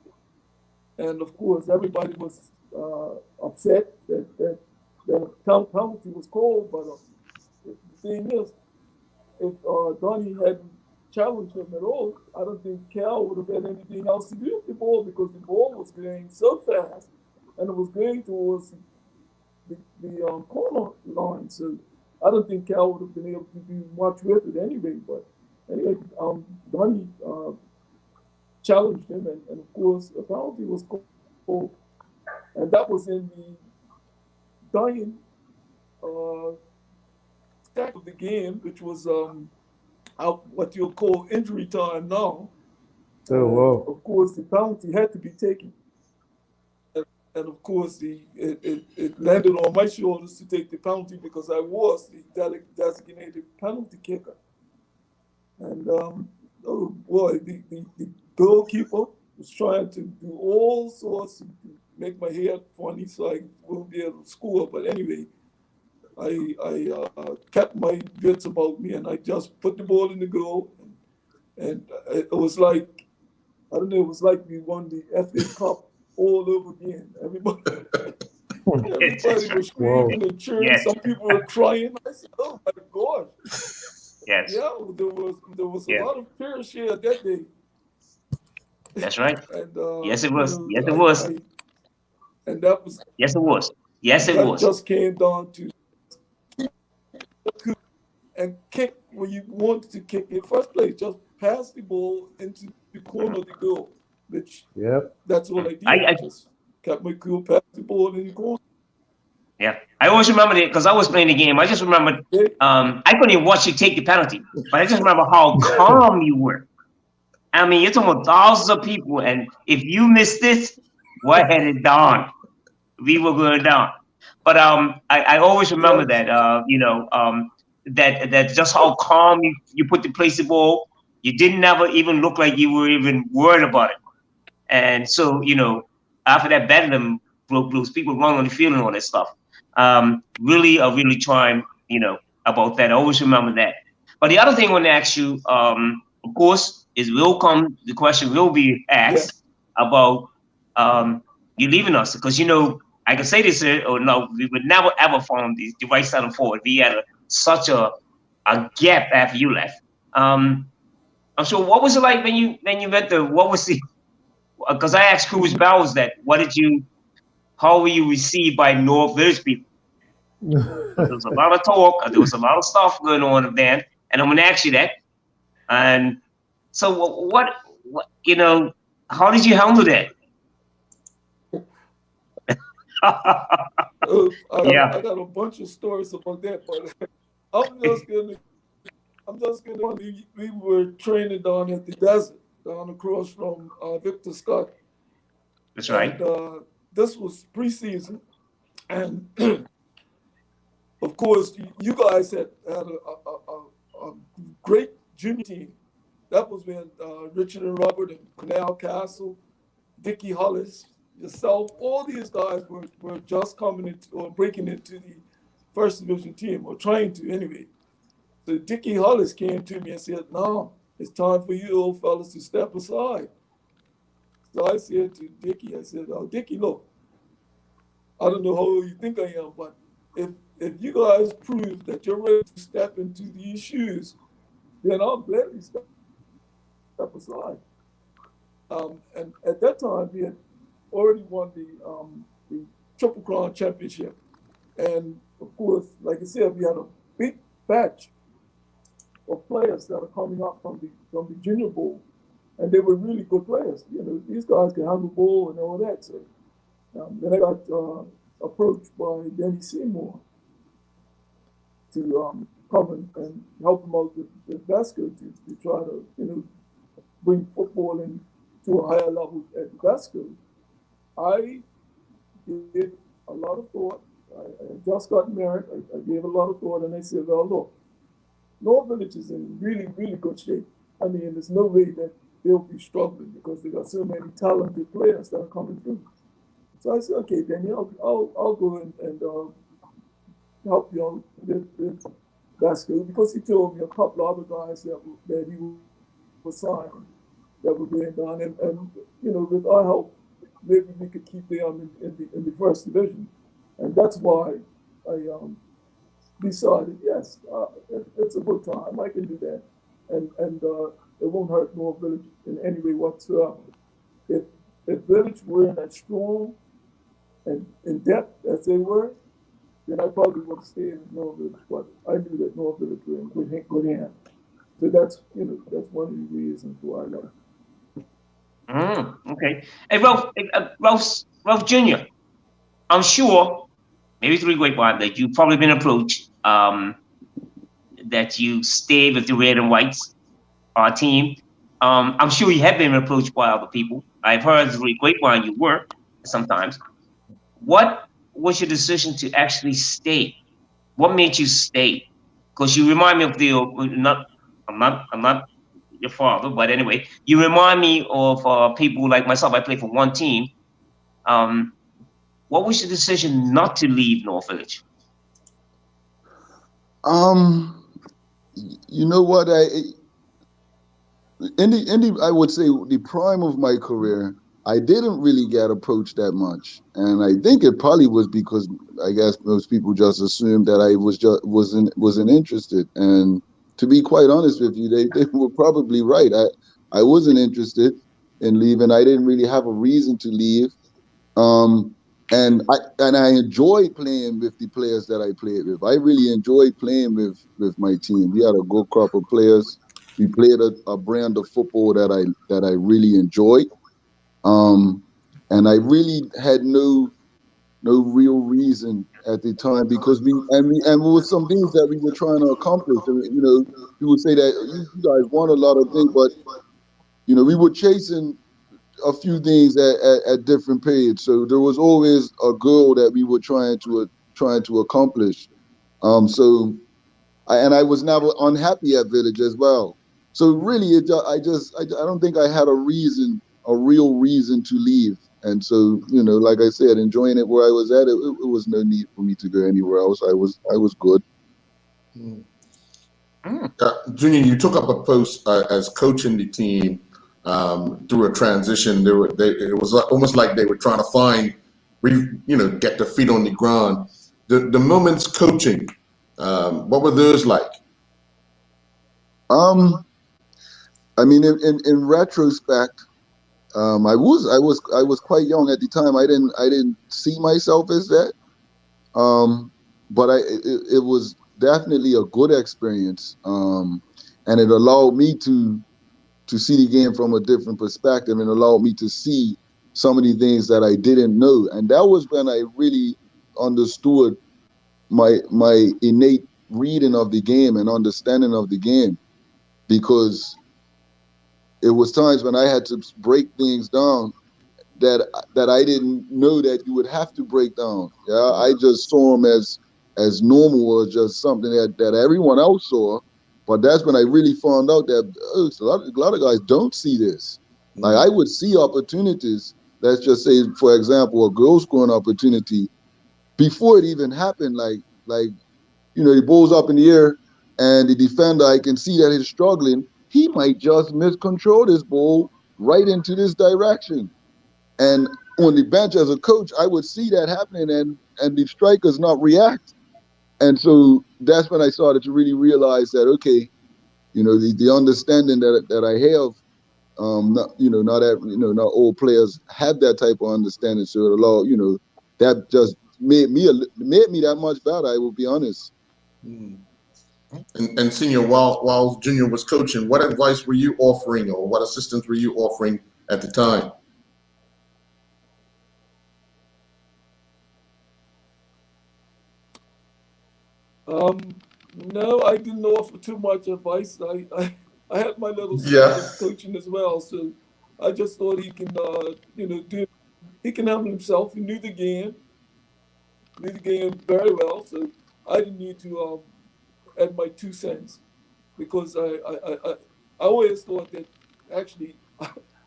And of course, everybody was upset that the penalty was called. But the thing is, if Donnie hadn't challenged him at all, I don't think Cal would have had anything else to do with the ball, because the ball was going so fast and it was going towards the corner line. So I don't think Cal would have been able to do much with it anyway. But anyway, Donnie challenged him, and of course, a penalty was called, and that was in the dying stack of the game, which was out what you'll call injury time now. Oh, wow. Of course, the penalty had to be taken. And of course, it landed on my shoulders to take the penalty, because I was the designated penalty kicker. And oh boy, the goalkeeper was trying to do all sorts to make my hair funny so I won't be able to score. But anyway, I kept my wits about me, and I just put the ball in the goal. And it was like, I don't know, it was like we won the FA Cup all over again. Everybody was screaming and cheering. Yes. Some people were crying. I said, "Oh my God!" Yes. Yeah, there was a lot of tears here that day. That's right. And yes, it was. you know, Yes, it was. And that was. Yes, it was. Yes, it was. Just came down to and kick when you wanted to kick in first place. Just pass the ball into the corner of the goal. Which that's all I did. I just kept my cool, pass the ball in the corner. Yeah, I always remember it because I was playing the game. I just remember I couldn't even watch you take the penalty, but I just remember how calm you were. I mean, you're talking about thousands of people, and if you missed this, we're headed down. We were going down. But I always remember that you know, that just how calm you put the place the ball. You didn't never even look like you were even worried about it. And so, you know, after that Bedlam broke loose, people run on the field and all that stuff. Really trying, you know, about that. I always remember that. But the other thing I want to ask you, of course, is the question will be asked about you leaving us. Because, you know, I can say this, or no, we would never ever find the right side and forward. We had such a gap after you left. I'm sure, what was it like when you went to, what was the, because I asked Cruz Bowers that, how were you received by North Village people? There was a lot of talk, there was a lot of stuff going on then, and I'm going to ask you that. And so what you know, how did you handle that? I got a bunch of stories about that, but I'm just gonna we were training down at the desert, down across from Victor Scott. That's right. And, this was preseason, and of course, you guys had a great junior team. That was when Richard and Robert and Cornell Castle, Dickie Hollis, yourself, all these guys were just coming into or breaking into the first division team, or trying to anyway. So Dickie Hollis came to me and said, "No, it's time for you old fellas to step aside." So I said to Dickie, I said, "Oh, Dickie, look, I don't know how old you think I am, but if you guys prove that you're ready to step into these shoes, then I'll gladly step aside." And at that time, we had already won the Triple Crown Championship. And of course, like I said, we had a big batch of players that are coming up from the Junior Bowl. And they were really good players. You know, these guys can handle the ball and all that. So then I got approached by Denny Seymour to come and help him out with Vasco to try to, you know, bring football into a higher level at Vasco. I gave a lot of thought. I just got married. I gave a lot of thought, and I said, "Well, look, North Village is in really, really good shape. I mean, there's no way that they'll be struggling because they got so many talented players that are coming through." So I said, "Okay, Danny, I'll go and help you out with Vasco," because he told me a couple of other guys that he for signing that were being done, and you know, with our help, maybe we could keep them in the first division, and that's why I decided, yes, it's a good time. I can do that, and it won't hurt North Village in any way whatsoever. If Village weren't as strong and in depth as they were, then I probably would have stayed in North Village. But I knew that North Village were in good hands. So that's, you know, that's one of the reasons why I left. Okay. Hey, Ralph Jr., I'm sure, maybe through grapevine, that you've probably been approached, that you stayed with the Red and Whites team. I'm sure you have been approached by other people. I've heard through grapevine you were sometimes. What was your decision to actually stay? What made you stay? Because you remind me of I'm not your father, but anyway, you remind me of people like myself. I played for one team. What was your decision not to leave North Village? You know what? I would say the prime of my career, I didn't really get approached that much, and I think it probably was because I guess most people just assumed that I wasn't interested. And to be quite honest with you, they were probably right. I wasn't interested in leaving. I didn't really have a reason to leave. Um, and I enjoyed playing with the players that I played with. I really enjoyed playing with my team. We had a good crop of players. We played a brand of football that I really enjoyed. Um, and I really had no real reason at the time because we with some things that we were trying to accomplish. I mean, you know, people say that you guys won a lot of things, but you know, we were chasing a few things at different periods. So there was always a goal that we were trying to accomplish. So I was never unhappy at Village as well. So really, I don't think I had a real reason to leave. And so, you know, like I said, enjoying it where I was at, it was no need for me to go anywhere else. I was good. Junior, you took up a post as coaching the team through a transition. It was almost like they were trying to get their feet on the ground. The moments coaching, what were those like? I mean, in retrospect, I was quite young at the time. I didn't see myself as that. But it was definitely a good experience. And it allowed me to see the game from a different perspective and allowed me to see some of the things that I didn't know. And that was when I really understood my innate reading of the game and understanding of the game, because it was times when I had to break things down that I didn't know that you would have to break down. Yeah, I just saw them as normal or just something that everyone else saw. But that's when I really found out that a lot of guys don't see this. Like I would see opportunities. Let's just say, for example, a goal scoring opportunity before it even happened. Like you know, the ball's up in the air, and the defender, I can see that he's struggling. He might just miscontrol this ball right into this direction. And on the bench as a coach, I would see that happening and the strikers not react. And so that's when I started to really realize that, okay, you know, the understanding that I have, not all players have that type of understanding. So it allowed, you know, that just made me that much better, I will be honest. And Senior, while Junior was coaching, what advice were you offering or what assistance were you offering at the time? No, I didn't offer too much advice. I had my little Yeah. skills coaching as well, so I just thought he can, he can handle himself. He knew the game very well, so I didn't need to add my 2 cents because I always thought that actually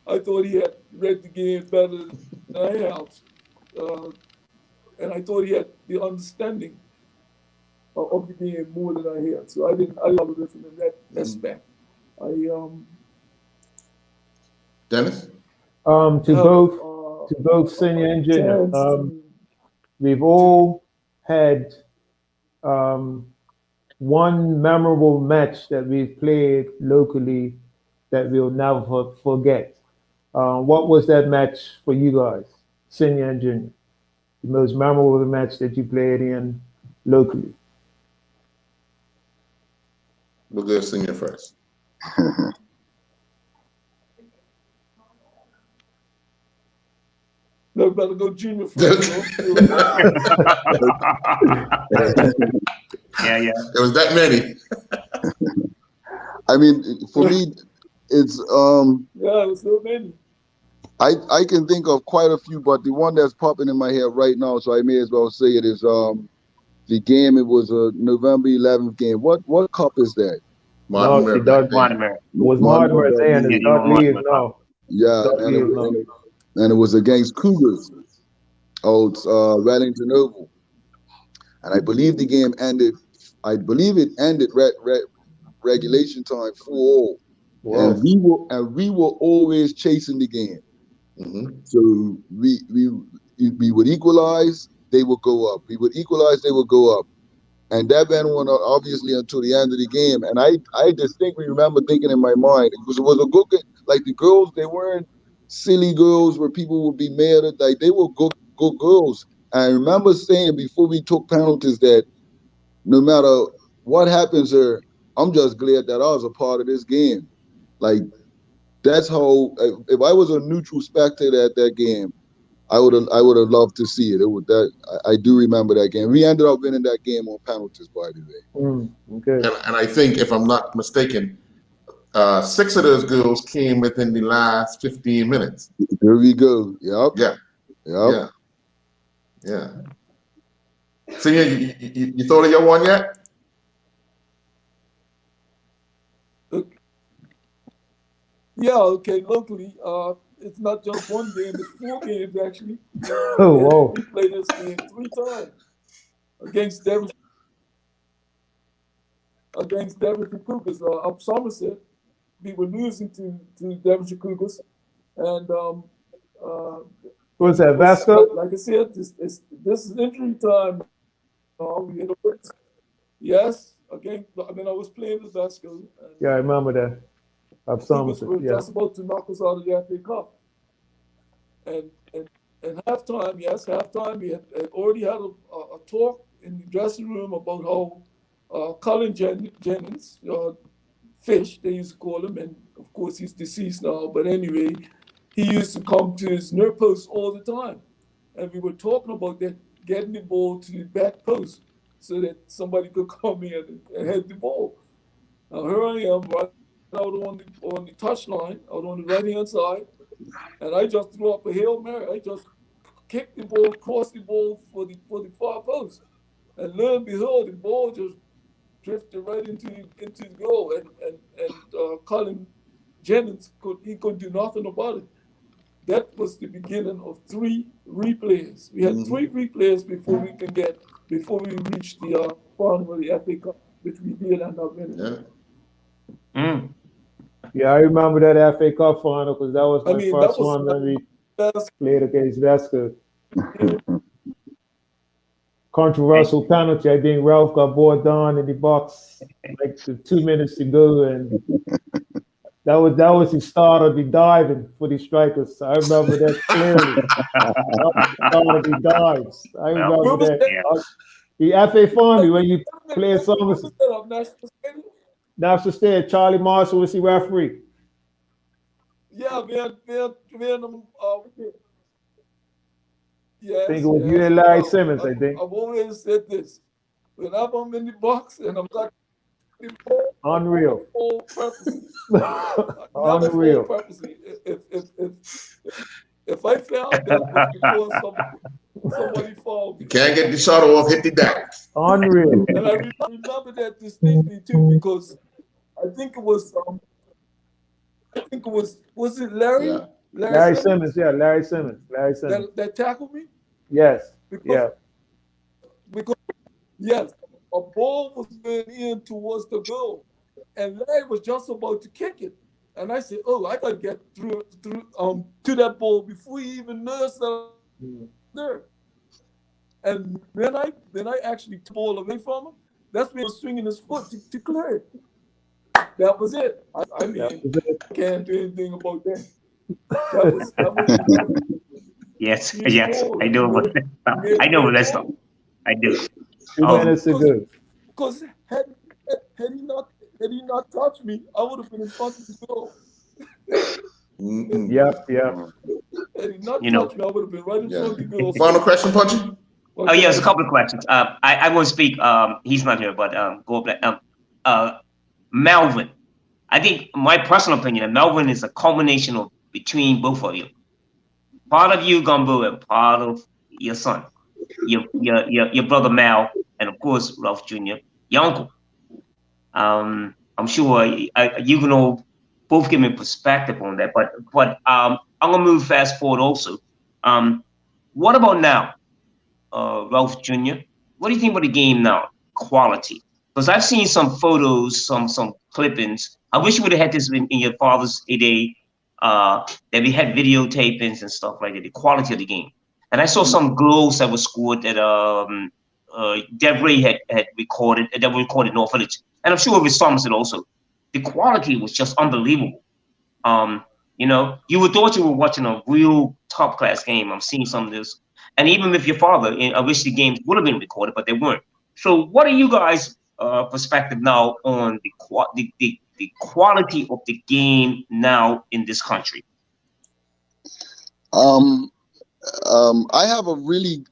I thought he had read the game better than I have, and I thought he had the understanding of the game more than I had. So I didn't. I love with him in that aspect. I Dennis? To both senior and junior. We've all had one memorable match that we've played locally that we'll never forget. What was that match for you guys, senior and junior? The most memorable match that you played in locally? We'll go senior first. No, better go junior first. Yeah. There was that many. I mean, for me, it's yeah, it was so many. I can think of quite a few, but the one that's popping in my head right now, so I may as well say it, is the game. It was a November 11th game. What cup is that? Martin No, Murray. it does. Mortimer. It was Mortimer then, Yeah, and you Doug want Lee is Mortimer. now. Yeah, Doug Lee is now. and it was against Cougars. Oh, it's Wellington Oval, and I believe the game ended. I believe it ended regulation time 4-0. Wow. And we were always chasing the game. Mm-hmm. So we would equalize, they would go up. We would equalize, they would go up. And that went on obviously until the end of the game. And I distinctly remember thinking in my mind, it was a good game. Like the girls, they weren't silly girls where people would be mad at. Like they were good girls. And I remember saying before we took penalties that no matter what happens there, I'm just glad that I was a part of this game. Like that's how. If I was a neutral spectator at that game, I would have loved to see it. It would that I do remember that game. We ended up winning that game on penalties, by the way. Okay. And I think, if I'm not mistaken, 6 of those goals came within the last 15 minutes. There we go. Yep. Yeah. So you thought of your one yet? Yeah, okay. Locally, it's not just one game; it's 4 games actually. Oh, wow. We played this game 3 times against Devonshire Cougars up Somerset. We were losing to Devonshire Cougars, and Was that Vasco? like I said, this is injury time. We had a yes, again. I mean, I was playing with Vasco. Yeah, I remember that. Of Somerset. Were Yeah. just about to knock us out of the FA Cup. And halftime, we had already had a talk in the dressing room about how Colin Jennings, Fish, they used to call him, and of course he's deceased now, but anyway, he used to come to his near post all the time. And we were talking about that, getting the ball to the back post so that somebody could come in and head the ball. Now here I am, right out on the touchline, out on the right-hand side, and I just threw up a Hail Mary. I just kicked the ball, crossed the ball for the far post. And lo and behold, the ball just drifted right into the goal. And Colin Jennings couldn't do nothing about it. That was the beginning of 3 replays. We had 3 replays before we reached the final of the FA Cup, which we did end up winning. Yeah, I remember that FA Cup final because that was my first one when we played against Vasco. Controversial penalty. I think Ralph got brought down in the box like 2 minutes to go, and that was the start of the diving for the strikers. I remember that clearly. That was the start of the dives. I remember that. The FA final when you play Somerset. National Stadium, Charlie Marshall was the referee. Yeah, man. Yes, I think it was you and Larry Simmons, I think. I've always said this. Whenever I'm in the box and I'm not unreal. Unreal. Purposely. If I fell, that was because somebody fouled me. You can't get the shot off, hit the deck. Unreal. And I remember that distinctly too, because I think it was was it Larry? Yeah. Larry Simmons, yeah, Larry Simmons. That tackled me? Yes. Because yes, a ball was going in towards the goal, and Larry was just about to kick it, And I said, oh, I gotta get through to that ball before he even knows that I'm there. And then I actually took the ball away from him. That's when he was swinging his foot to clear it. That was it. I mean, I can't do anything about that. That was Yes, he yes, scored. I know. I know that's not. I do. 2 minutes to go. Because had he not touched me, I would have been in front of the goal. Yep. Had he not You know. touched me, I would have been right in front of the goal. Final question, Punchy? Oh yes, a couple of questions. I won't speak. He's not here, but go back. Melvin. I think my personal opinion, that Melvin is a culmination of between both of you. Part of you, Gumbo, and part of your son, your brother Mal, and of course Ralph Jr., your uncle. I'm sure you can all both give me perspective on that. But I'm gonna move fast forward also. What about now, Ralph Jr.? What do you think about the game now? Quality, because I've seen some photos, some clippings. I wish you would have had this in your father's heyday. That we had videotapings and stuff like that. The quality of the game, and I saw some goals that were scored that Devray had recorded that were recorded in North Village, and I'm sure with Somerset also. The quality was just unbelievable. You would thought you were watching a real top class game. I'm seeing some of this, and even with your father, I wish the games would have been recorded, but they weren't. So, what are you guys' perspective now on the quality of the game now in this country? I have a really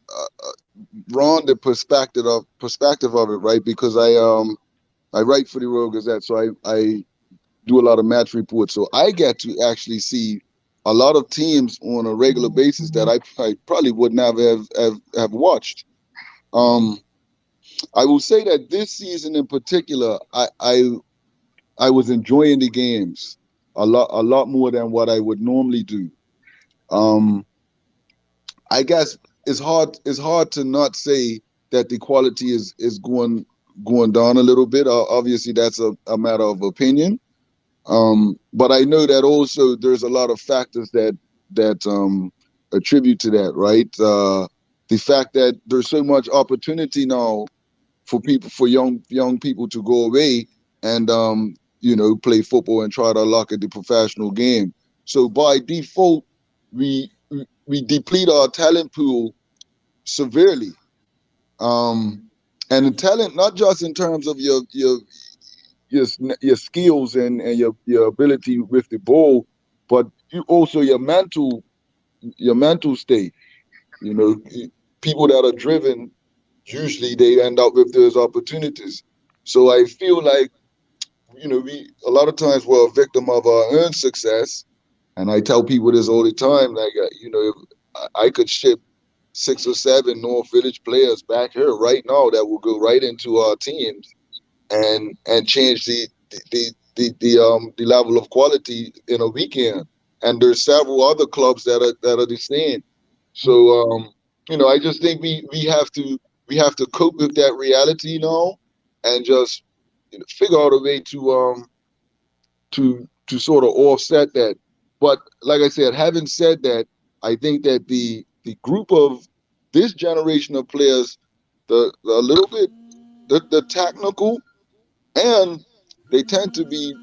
rounded perspective of it, right? Because I write for the Royal Gazette, so I do a lot of match reports, so I get to actually see a lot of teams on a regular basis that I probably would never have watched. I will say that this season in particular, I was enjoying the games a lot more than what I would normally do. I guess it's hard to not say that the quality is going down a little bit. Obviously, that's a matter of opinion. But I know that also there's a lot of factors that attribute to that, right? The fact that there's so much opportunity now for young people to go away and play football and try to lock at the professional game. So by default, we deplete our talent pool severely. And the talent, not just in terms of your skills and your ability with the ball, but you also your mental state. People that are driven, usually they end up with those opportunities. So I feel like we a lot of times we're a victim of our own success, and I tell people this all the time. Like I could ship 6 or 7 North Village players back here right now that will go right into our teams and change the level of quality in a weekend. And there's several other clubs that are the same. So I just think we have to cope with that reality now and just figure out a way to sort of offset that. But like I said, having said that, I think that the group of this generation of players, a little bit the technical, and they tend to be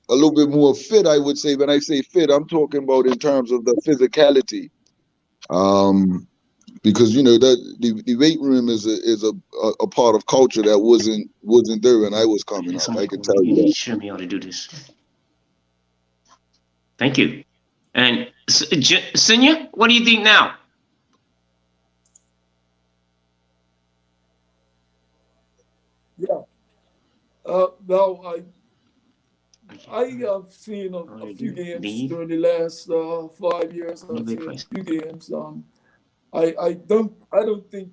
a little bit more fit, I would say. When I say fit, I'm talking about in terms of the physicality. Because the weight room is a part of culture that wasn't there when I was coming up. I can tell you that. Show me how to do this. Thank you. And Senior, what do you think now? Yeah. Now I have seen a few games during the last 5 years. I've seen a few games. I don't think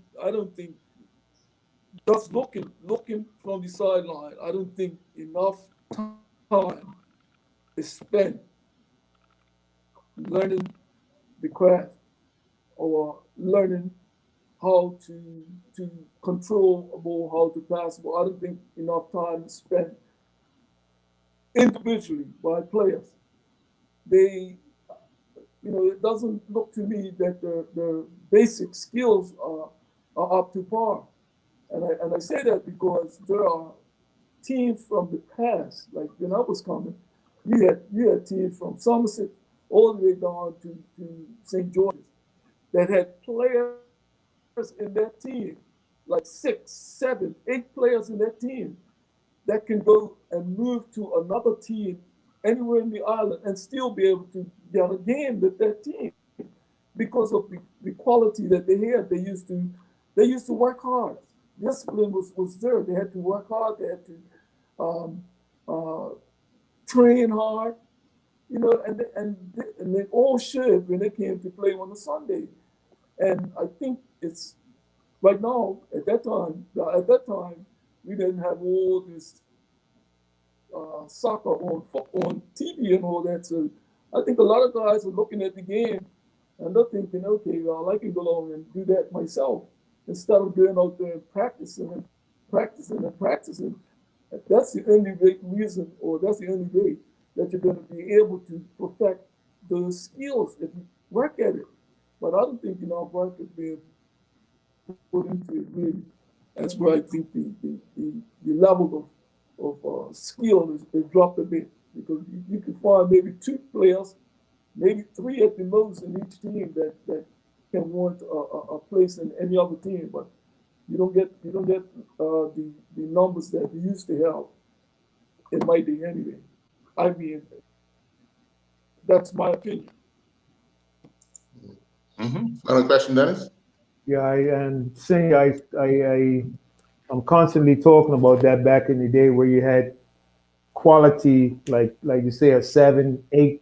just looking from the sideline, I don't think enough time is spent learning the craft or learning how to control a ball, how to pass a ball. I don't think enough time is spent individually by players they, it doesn't look to me that the basic skills are up to par. And I say that because there are teams from the past, like when I was coming, you had teams from Somerset all the way down to St. George's that had players in that team, like 6, 7, 8 players in that team that can go and move to another team anywhere in the island and still be able to get a game with that team because of the quality that they had. They used to work hard. Discipline was there. They had to work hard. They had to um, uh, train hard, and they all should when they came to play on a Sunday. And I think it's right now at that time we didn't have all this soccer on TV and all that. So I think a lot of guys are looking at the game and they're thinking, okay, well, I can go along and do that myself instead of going out there and practicing and practicing and practicing. That's the only reason, or that's the only way that you're going to be able to perfect those skills if you work at it. But I don't think work is being put into it really. That's where I think the level of skill is dropped a bit because you can find maybe 2 players, maybe 3 at the most in each team that can want a place in any other team, but you don't get the numbers that you used to have in my day anyway. I mean, that's my opinion. Another question, Dennis? Yeah, and saying I'm constantly talking about that back in the day where you had quality, like you say, 7, 8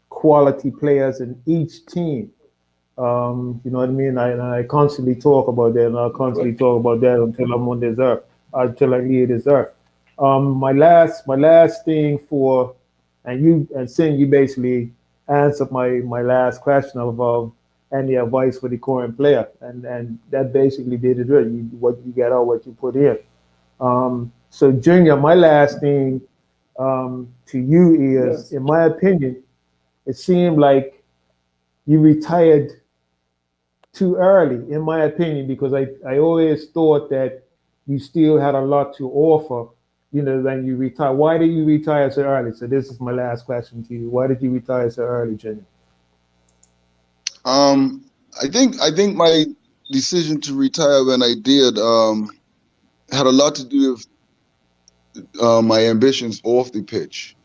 quality players in each team. You know what I mean? I constantly talk about that, and I'll constantly talk about that until I'm on this earth, until I leave this earth. My last thing for, and Singh, you basically answered my last question of any advice for the current player, and that basically did it. Really, what you get out, what you put in. So Junior, my last thing to you is, Yes. in my opinion, it seemed like you retired too early, in my opinion, because I always thought that you still had a lot to offer, when you retire. Why did you retire so early? So this is my last question to you. Why did you retire so early, Junior? I think my decision to retire when I did had a lot to do with my ambitions off the pitch.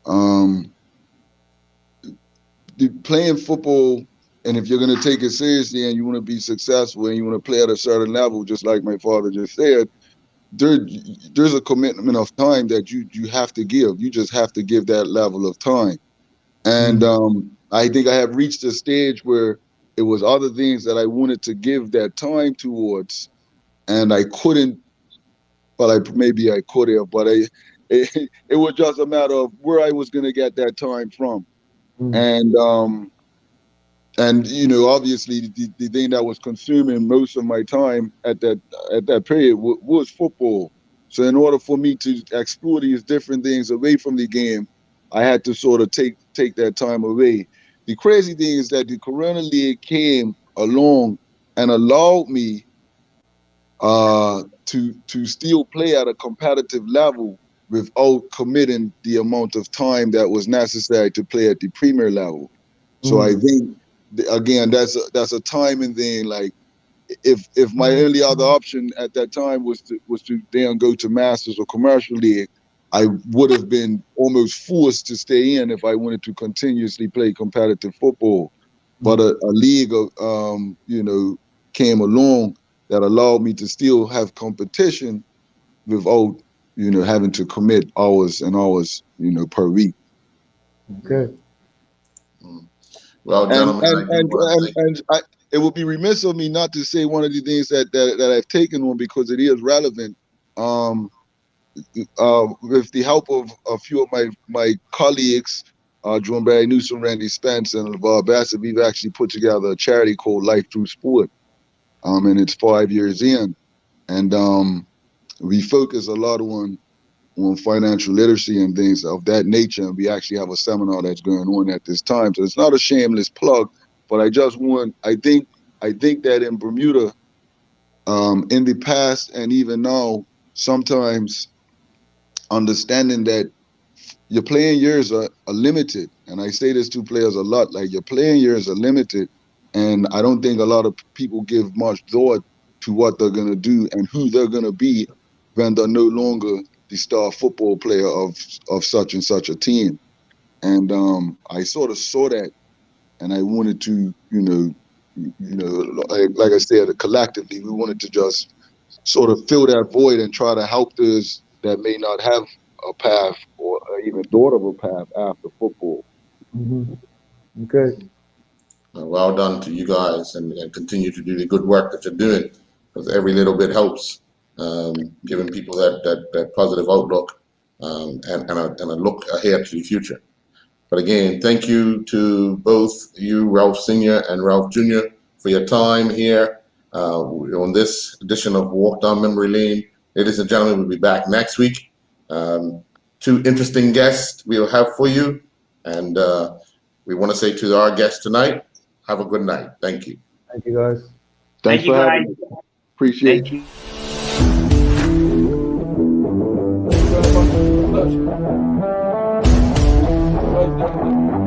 Um, Playing football, and if you're going to take it seriously and you want to be successful and you want to play at a certain level, just like my father just said, there's a commitment of time that you have to give. You just have to give that level of time. And I think I have reached a stage where it was other things that I wanted to give that time towards, and I couldn't. Well, maybe I could have, but it was just a matter of where I was going to get that time from. Mm. And obviously the thing that was consuming most of my time at that period was football. So in order for me to explore these different things away from the game, I had to sort of take that time away. The crazy thing is that the Corona League came along and allowed me to still play at a competitive level without committing the amount of time that was necessary to play at the Premier level. So I think again that's a timing thing. Like if my only other option at that time was to then go to Masters or Commercial League, I would have been almost forced to stay in if I wanted to continuously play competitive football. But a league of came along that allowed me to still have competition without having to commit hours and hours per week. Okay. Well, And gentlemen, I and do and want to and, thank you. and it would be remiss of me not to say one of the things that I've taken on because it is relevant. With the help of a few of my colleagues, John Barry Newsom, Randy Spence, and LeVar Bassett, we've actually put together a charity called Life Through Sport. And it's 5 years in, and we focus a lot on financial literacy and things of that nature. And we actually have a seminar that's going on at this time. So it's not a shameless plug, but I think that in Bermuda, in the past and even now, sometimes understanding that your playing years are limited. And I say this to players a lot, like your playing years are limited. And I don't think a lot of people give much thought to what they're going to do and who they're going to be when they're no longer the star football player of such and such a team. And I sort of saw that, and I wanted to, like I said, collectively, we wanted to just sort of fill that void and try to help those that may not have a path or even thought of a path after football. Mm-hmm. Okay. Well done to you guys, and continue to do the good work that you're doing, because every little bit helps, giving people that positive outlook, and a look ahead to the future. But again, thank you to both you, Ralph Sr. and Ralph Jr., for your time here on this edition of Walk Down Memory Lane. Ladies and gentlemen, we'll be back next week. 2 interesting guests we'll have for you, and we want to say to our guests tonight, have a good night. Thank you. Thank you, guys. Thanks for having me. Appreciate you. Thank you very much. Pleasure. Right down there.